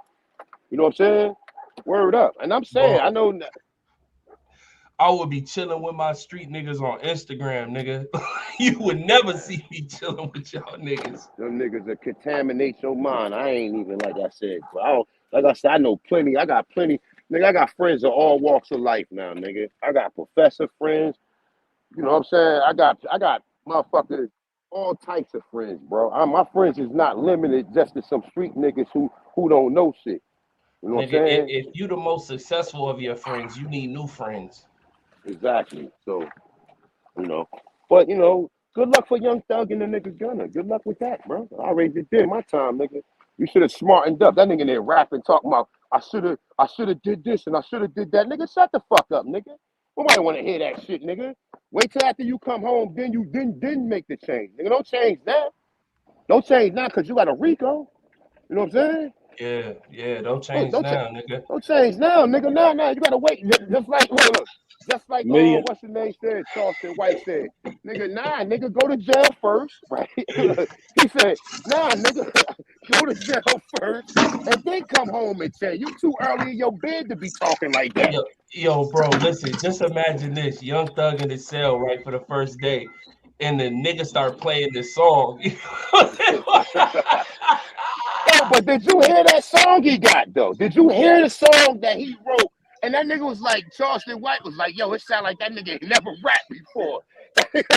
Speaker 15: You know what I'm saying? Word up. And I'm saying, I know.
Speaker 5: I would be chilling with my street niggas on Instagram, nigga. You would never see me chilling with y'all niggas.
Speaker 15: Them niggas that contaminate your mind. I ain't even like I said. But I don't, like I said, I know plenty. I got plenty. Nigga, I got friends of all walks of life now, nigga. I got professor friends. You know what I'm saying? I got motherfuckers, all types of friends, bro. My friends is not limited just to some street niggas who don't know shit. You know what I'm
Speaker 5: Nigga,
Speaker 15: saying?
Speaker 5: if you the most successful of your friends, you need new friends.
Speaker 15: Exactly. So, you know. But, you know, good luck for Young Thug and the nigga Gunner. Good luck with that, bro. I already did my time, nigga. You should have smartened up. That nigga there rapping, talking about I should have did this and I should have did that. Nigga, shut the fuck up, nigga. Nobody want to hear that shit, nigga. Wait till after you come home, then you didn't make the change. Nigga, don't change now. Don't change now because you got a Rico. You know what I'm saying?
Speaker 5: Yeah, don't change now, nigga.
Speaker 15: Don't change now, nigga. Now, you gotta wait. Just like look. Just like
Speaker 16: Million.
Speaker 15: what's the name said, Charleston White said, nigga, go to jail first, right? He said, nigga, go to jail first, and then come home and change. You too early in your bed to be talking like that.
Speaker 5: Yo, bro, listen, just imagine this. Young Thug in the cell, right, for the first day, and the nigga start playing this song.
Speaker 15: Yo, but did you hear that song he got, though? Did you hear the song that he wrote? And that nigga was like, Charleston White was like, yo, it sound like that nigga never rapped before.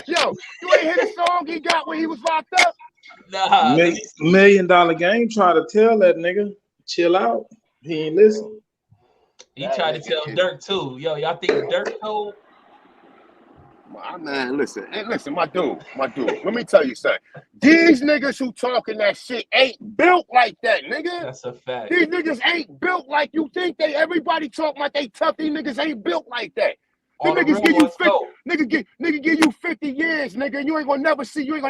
Speaker 15: Yo, you ain't hear the song he got when he was locked up?
Speaker 5: Nah,
Speaker 16: $1 million Game try to tell that nigga, chill out. He ain't listen.
Speaker 5: He tried to tell Dirk too. Yo, y'all think Dirk told?
Speaker 15: Man, listen, my dude. Let me tell you something. These niggas who talking that shit ain't built like that, nigga.
Speaker 5: That's a fact.
Speaker 15: These niggas ain't built like you think they. Everybody talk like they tough. These niggas ain't built like that.
Speaker 5: All the
Speaker 15: niggas
Speaker 5: real ones go.
Speaker 15: Nigga give you 50 years, nigga. You ain't gonna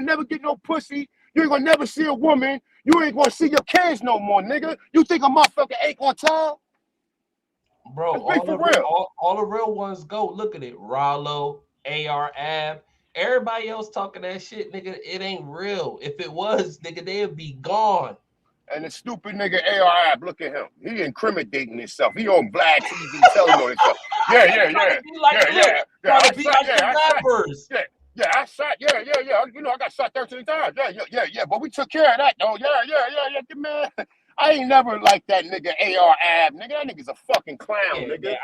Speaker 15: never get no pussy. You ain't gonna never see a woman. You ain't gonna see your kids no more, nigga. You think a motherfucker ain't gonna tell?
Speaker 5: Bro, all the real ones go. Look at it. Rollo, AR Ab, everybody else talking that shit, nigga. It ain't real. If it was, nigga, they'd be gone.
Speaker 15: And the stupid nigga AR Ab, look at him. He incriminating himself. He on BlACK TV telling on himself. Yeah.
Speaker 5: Trying to be like the rappers.
Speaker 15: Yeah, I shot. Yeah. You know, I got shot 13 times. Yeah. But we took care of that, though. Yeah. Man, I ain't never like that nigga AR Ab. Nigga, that nigga's a fucking clown, nigga.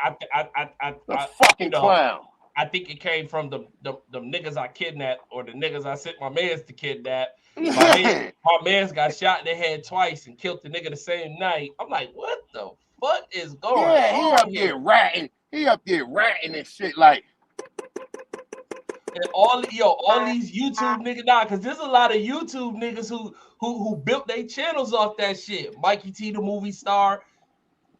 Speaker 15: A fucking clown.
Speaker 5: I think it came from the niggas I kidnapped or the niggas I sent my mans to kidnap. My mans got shot in the head twice and killed the nigga the same night. I'm like, what the fuck is going on here?
Speaker 15: He up there ratting and shit like.
Speaker 5: And all these YouTube niggas now, because there's a lot of YouTube niggas who built their channels off that shit. Mikey T, the movie star,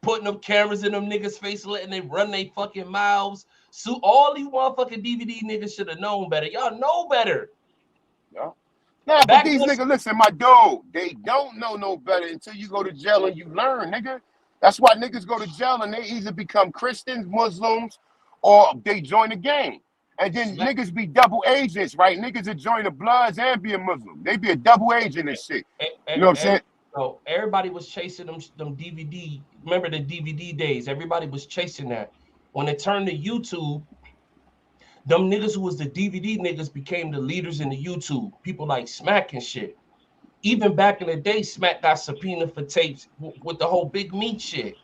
Speaker 5: putting them cameras in them niggas' face, letting they run their fucking mouths. So all these motherfucking DVD niggas should have known better. Y'all know better.
Speaker 15: Yeah. Nah, but these niggas, listen, my dude, they don't know no better until you go to jail and you learn, nigga. That's why niggas go to jail and they either become Christians, Muslims, or they join the gang. And then niggas be double agents, right? Niggas that join the Bloods and be a Muslim. They be a double agent and shit. You know what I'm saying?
Speaker 5: So everybody was chasing them DVD. Remember the DVD days? Everybody was chasing that. When it turned to YouTube, them niggas who was the DVD niggas became the leaders in the YouTube. People like Smack and shit. Even back in the day, Smack got subpoenaed for tapes with the whole Big Meat shit.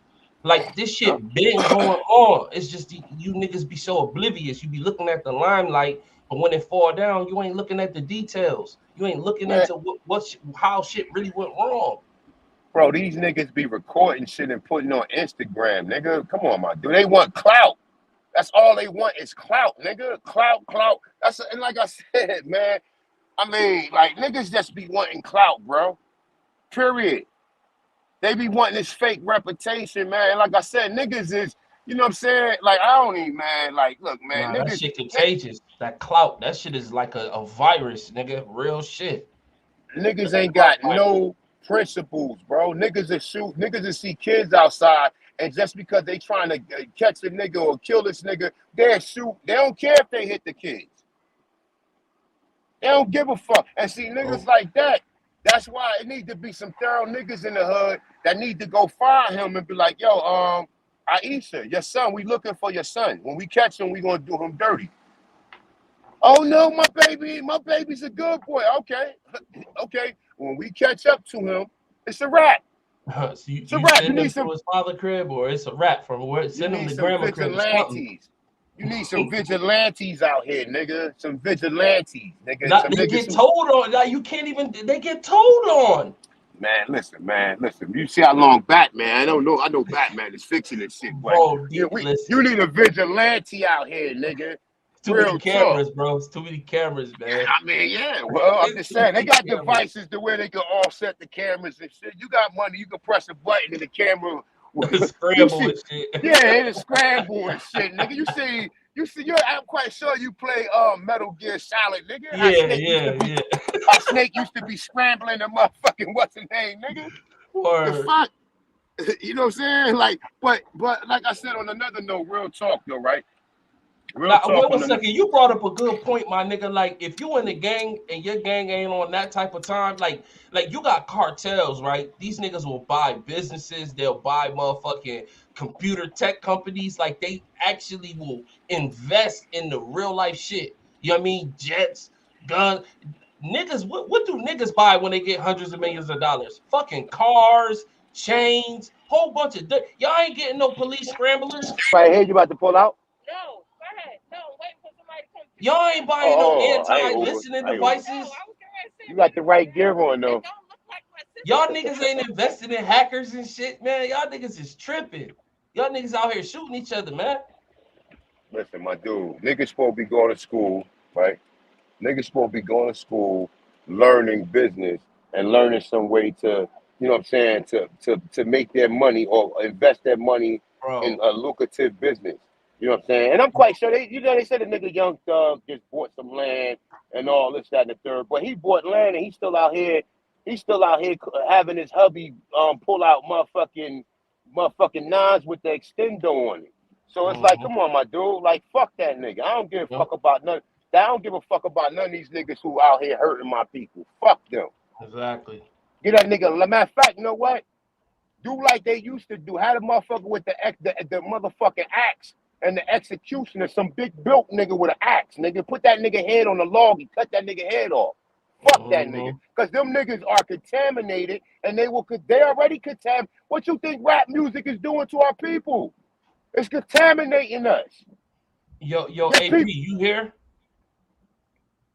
Speaker 5: Like, this shit been going on. It's just you niggas be so oblivious. You be looking at the limelight, but when it fall down, you ain't looking at the details. You ain't looking into how shit really went wrong.
Speaker 15: Bro, these niggas be recording shit and putting on Instagram, nigga. Come on, my dude. They want clout. That's all they want is clout, nigga. Clout. And like I said, man, I mean, like, niggas just be wanting clout, bro. Period. They be wanting this fake reputation, man. And like I said, niggas is, you know what I'm saying? Like, I don't even, man. Like, look, man.
Speaker 5: Nah, that shit contagious. That clout, that shit is like a virus, nigga. Real shit.
Speaker 15: Niggas ain't got no principles, bro. Niggas that see kids outside, and just because they trying to catch a nigga or kill this nigga, they'll shoot. They don't care if they hit the kids. They don't give a fuck. And see, niggas like that, that's why it need to be some thorough niggas in the hood that need to go find him and be like, yo, Aisha, your son, we looking for your son. When we catch him, we gonna do him dirty. Oh no, my baby's a good boy. Okay. When we catch up to him, it's a wrap.
Speaker 5: So it's a wrap. You need some to his father crib, or it's a wrap from where send him to grandma crib.
Speaker 15: You need some vigilantes out here, nigga. Some vigilantes, nigga.
Speaker 5: Not, they get told on. Like, you can't even. They get told on.
Speaker 15: Man, listen. You see how long Batman? I don't know. I know Batman is fixing this shit, but
Speaker 5: bro,
Speaker 15: you need a vigilante out here, nigga.
Speaker 5: Too many cameras, bro. It's too many cameras, man.
Speaker 15: Yeah, I mean, yeah. Well, I'm just saying, they got devices to where they can offset the cameras and shit. You got money, you can press a button and the camera will
Speaker 5: scramble and shit.
Speaker 15: Yeah, it'll scramble and shit, nigga. You see, I'm quite sure you play Metal Gear Solid, nigga. How Snake used to be scrambling the motherfucking what's his name, nigga. The fuck? You know what I'm saying? Like, but like I said on another note, real talk though, right?
Speaker 5: Wait a second. You brought up a good point, my nigga. Like, if you in the gang and your gang ain't on that type of time, like you got cartels, right? These niggas will buy businesses. They'll buy motherfucking computer tech companies. Like, they actually will invest in the real life shit. You know what I mean? Jets, guns. Niggas, what do niggas buy when they get hundreds of millions of dollars? Fucking cars, chains, whole bunch of y'all ain't getting no police scramblers.
Speaker 15: Right here, you about to pull out?
Speaker 17: No, go ahead. No, wait for somebody to come.
Speaker 5: Y'all ain't buying no anti-listening devices.
Speaker 15: You got the right gear on though.
Speaker 5: Y'all niggas ain't invested in hackers and shit, man. Y'all niggas is tripping. Y'all niggas out here shooting each other, man.
Speaker 15: Listen, my dude, niggas supposed to be going to school, right? Niggas supposed to be going to school, learning business and learning some way to, you know what I'm saying, to make their money or invest their money in a lucrative business. You know what I'm saying? And I'm quite sure they said the nigga Young Thug just bought some land and all this, that, and the third. But he bought land and he's still out here having his hubby pull out motherfucking nines with the extendo on it. So it's like, come on, my dude, like fuck that nigga. I don't give a fuck about none. I don't give a fuck about none of these niggas who out here hurting my people. Fuck them.
Speaker 5: Exactly.
Speaker 15: Get that nigga. Matter of fact, you know what? Do like they used to do. Had a motherfucker with the motherfucking axe and the executioner, some big built nigga with an axe, nigga. Put that nigga head on the log and cut that nigga head off. Fuck that nigga. Because them niggas are contaminated and they already contaminated. What you think rap music is doing to our people? It's contaminating us.
Speaker 5: Yo, AP, you here?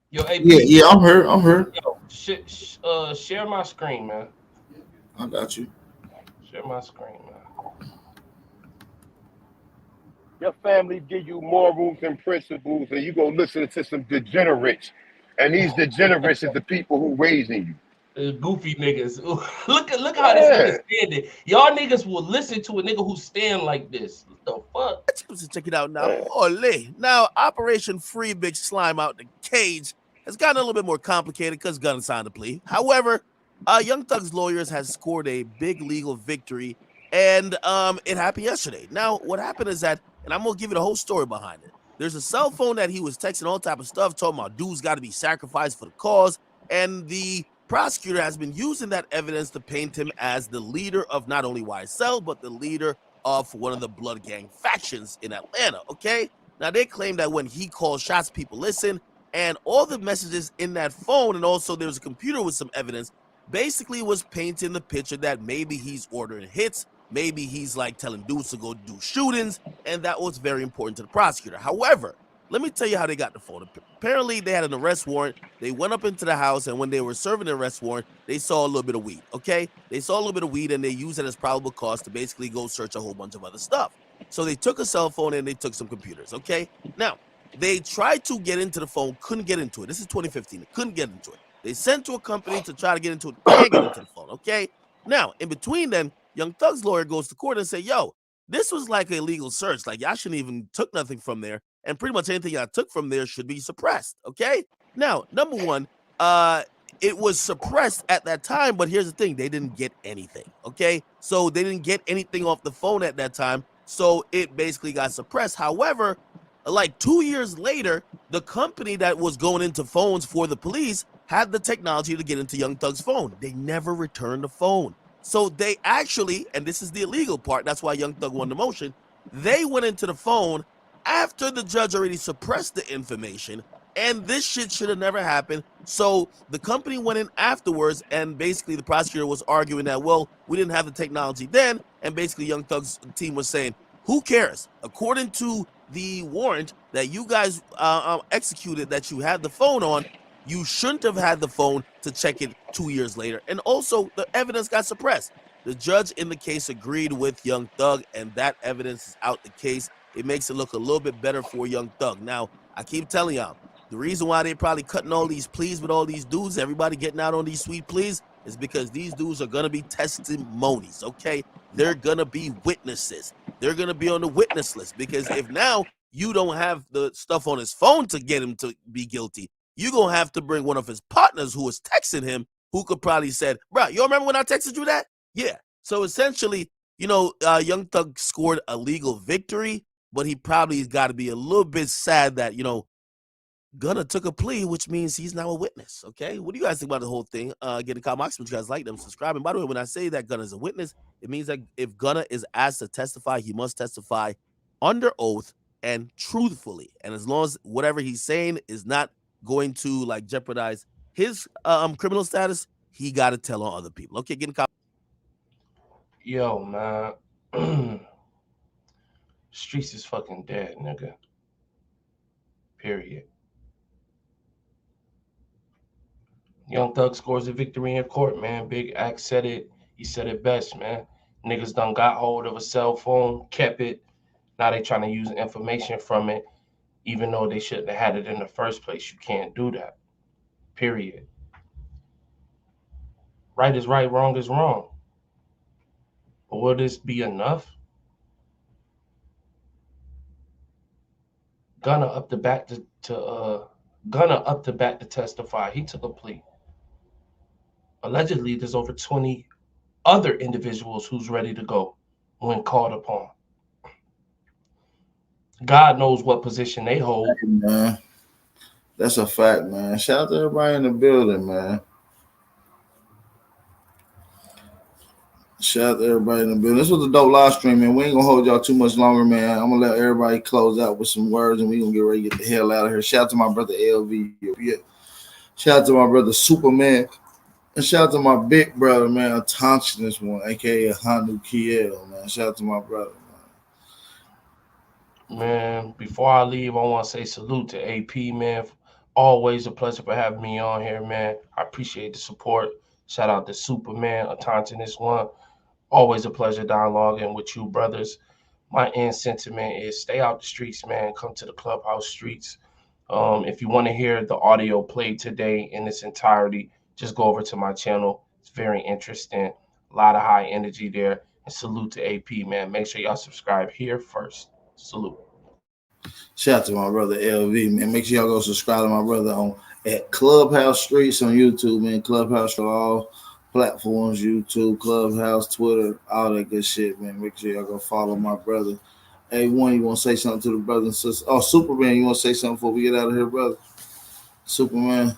Speaker 5: Yo, AP.
Speaker 1: Yeah, I'm here.
Speaker 5: Yo, share my screen, man.
Speaker 1: I got you.
Speaker 5: Share my screen, man.
Speaker 15: Your family give you morals and principles, and you go listen to some degenerates. And these degenerates is the people who raising you.
Speaker 5: Goofy niggas. look how this nigga standing. Y'all niggas will listen to a nigga who stand like this. What the fuck?
Speaker 18: Let's check it out now. Holy. Now, Operation Free Big Slime Out the Cage has gotten a little bit more complicated because Gunna signed a plea. However, Young Thug's lawyers has scored a big legal victory, and it happened yesterday. Now, what happened is that, and I'm gonna give you the whole story behind it. There's a cell phone that he was texting all type of stuff, talking about dudes got to be sacrificed for the cause, and the prosecutor has been using that evidence to paint him as the leader of not only YSL, but the leader of one of the blood gang factions in Atlanta, okay? Now, they claim that when he calls shots, people listen, and all the messages in that phone, and also there's a computer with some evidence, basically was painting the picture that maybe he's ordering hits, maybe he's like telling dudes to go do shootings, and that was very important to the prosecutor. However, let me tell you how they got the phone. Apparently, they had an arrest warrant. They went up into the house, and when they were serving the arrest warrant, they saw a little bit of weed, okay? They saw a little bit of weed, and they used it as probable cause to basically go search a whole bunch of other stuff. So they took a cell phone, and they took some computers, okay? Now, they tried to get into the phone, couldn't get into it. This is 2015. They couldn't get into it. They sent to a company to try to get into it, can't get into the phone, okay? Now, in between then, Young Thug's lawyer goes to court and say, yo, this was like a legal search. Like, y'all shouldn't even took nothing from there. And pretty much anything y'all took from there should be suppressed, okay? Now, number one, it was suppressed at that time, but here's the thing. They didn't get anything, okay? So they didn't get anything off the phone at that time, so it basically got suppressed. However, like 2 years later, the company that was going into phones for the police had the technology to get into Young Thug's phone. They never returned the phone. So they actually, and this is the illegal part, that's why Young Thug won the motion, they went into the phone after the judge already suppressed the information, and this shit should have never happened. So the company went in afterwards, and basically the prosecutor was arguing that, well, we didn't have the technology then, and basically Young Thug's team was saying, who cares? According to the warrant that you guys executed that you had the phone on, you shouldn't have had the phone to check it 2 years later. And also, the evidence got suppressed. The judge in the case agreed with Young Thug, and that evidence is out the case. It makes it look a little bit better for Young Thug. Now, I keep telling y'all, the reason why they probably cutting all these pleas with all these dudes, everybody getting out on these sweet pleas, is because these dudes are going to be testimonies, okay? They're going to be witnesses. They're going to be on the witness list, because if now you don't have the stuff on his phone to get him to be guilty, you're going to have to bring one of his partners who was texting him, who could probably said, bro, you remember when I texted you that? Yeah. So essentially, Young Thug scored a legal victory, but he probably got to be a little bit sad that, Gunna took a plea, which means he's now a witness, okay? What do you guys think about the whole thing? Get a comment, you guys like them, subscribe. And by the way, when I say that Gunna is a witness, it means that if Gunna is asked to testify, he must testify under oath and truthfully. And as long as whatever he's saying is not going to jeopardize his criminal status, he got to tell on other people. Okay, get a comment.
Speaker 5: Yo, man. Streets is fucking dead, nigga. Period. Young Thug scores a victory in court, man. BlACK said it. He said it best, man. Niggas done got hold of a cell phone, kept it. Now they trying to use information from it, even though they shouldn't have had it in the first place. You can't do that. Period. Right is right, wrong is wrong. But will this be enough? Gunna up the bat to testify. He took a plea. Allegedly, there's over 20 other individuals who's ready to go when called upon. God knows what position they hold.
Speaker 1: Hey, man. That's a fact, man. Shout out to everybody in the building, man. Shout out to everybody in the building. This was a dope live stream, man. We ain't gonna hold y'all too much longer, man. I'm gonna let everybody close out with some words, and we gonna get ready to get the hell out of here. Shout out to my brother LV. Shout out to my brother Superman. And shout out to my big brother, man, Attention this one, aka Hanu Kiel, man. Shout out to my brother,
Speaker 5: man. Before I leave, I want to say salute to AP, man. Always a pleasure for having me on here, man. I appreciate the support. Shout out to Superman, Attention this one. Always a pleasure dialoguing with you, brothers. My end sentiment is stay out the streets, man. Come to the clubhouse streets. If you want to hear the audio played today in its entirety, just go over to my channel. It's very interesting. A lot of high energy there. And salute to AP, man. Make sure y'all subscribe here first. Salute.
Speaker 1: Shout out to my brother LV, man. Make sure y'all go subscribe to my brother at Clubhouse Streets on YouTube, man. Clubhouse for all platforms, YouTube, Clubhouse, Twitter, all that good shit, man. Make sure y'all go follow my brother. Hey, one, you want to say something to the brothers and sisters? Oh, Superman, you want to say something before we get out of here, brother? Superman.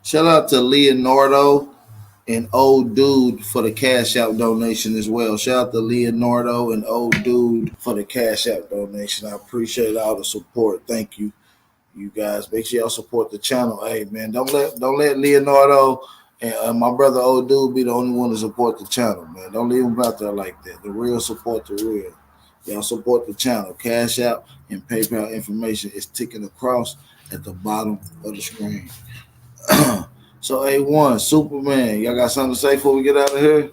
Speaker 1: Shout out to Leonardo and Old Dude for the Cash App donation as well. Shout out to Leonardo and Old Dude for the Cash App donation. I appreciate all the support. Thank you, you guys. Make sure y'all support the channel. Hey, man, don't let Leonardo and my brother Old Dude be the only one to support the channel, man. Don't leave them out there like that. The real support the real. Y'all support the channel. Cash App and PayPal information is ticking across at the bottom of the screen. So, A1, Superman, y'all got something to say before we get out of here?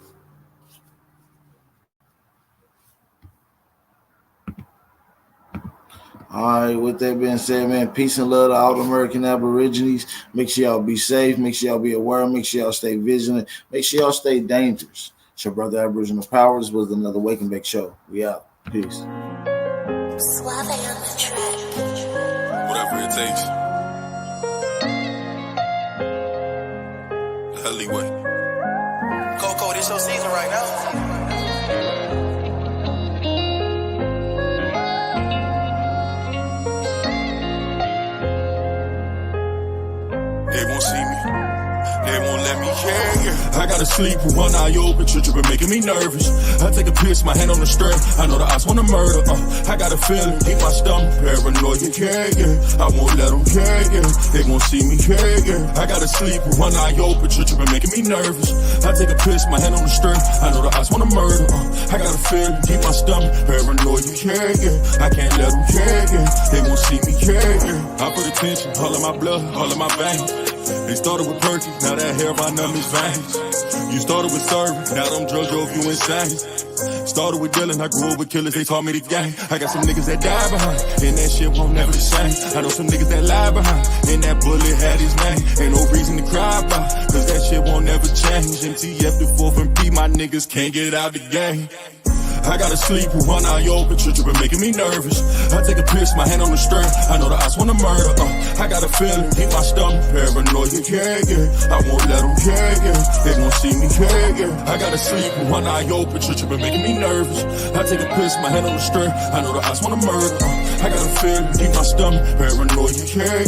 Speaker 1: All right, with that being said, man, peace and love to all the American Aborigines. Make sure y'all be safe. Make sure y'all be aware. Make sure y'all stay vigilant. Make sure y'all stay dangerous. It's your brother Aboriginal Power. This was another Wake and Bake show. We out. Peace.
Speaker 19: Suave on the track.
Speaker 3: Whatever it takes. Alleyway.
Speaker 19: Coco, this your season right now.
Speaker 3: They won't see me. They won't let me hear. I gotta sleep with one eye open, tripping, making me nervous. I take a piss, my hand on the string. I know the odds wanna murder. I got a feeling, deep my stomach, paranoid, yeah. I won't let them, yeah. They won't see me, yeah. I gotta sleep with one eye open, tripping, making me nervous. I take a piss, my hand on the string. I know the odds wanna murder. I got a feeling, deep my stomach, paranoid, yeah. I can't let them, yeah. They won't see me, yeah. I put attention, all in my blood, all in my veins. They started with Perky, now that hair right numb his veins. You started with serving, now them drugs drove you insane. Started with dealing, I grew up with killers, they taught me the game. I got some niggas that die behind, and that shit won't never the same. I know some niggas that lie behind, and that bullet had his name. Ain't no reason to cry about, cause that shit won't never change. MTF the 4th and P, my niggas can't get out the game. I gotta sleep with one eye open, tripping, making me nervous. I take a piss, my hand on the string. I know the odds wanna murder. I got a feeling, deep my stomach, paranoid, yeah. I won't let them, yeah. They gon' see me, yeah. I gotta sleep with one eye open, tripping, making me nervous. I take a piss, my hand on the string. I know the odds wanna murder. I got a feeling, deep my stomach, paranoid, yeah.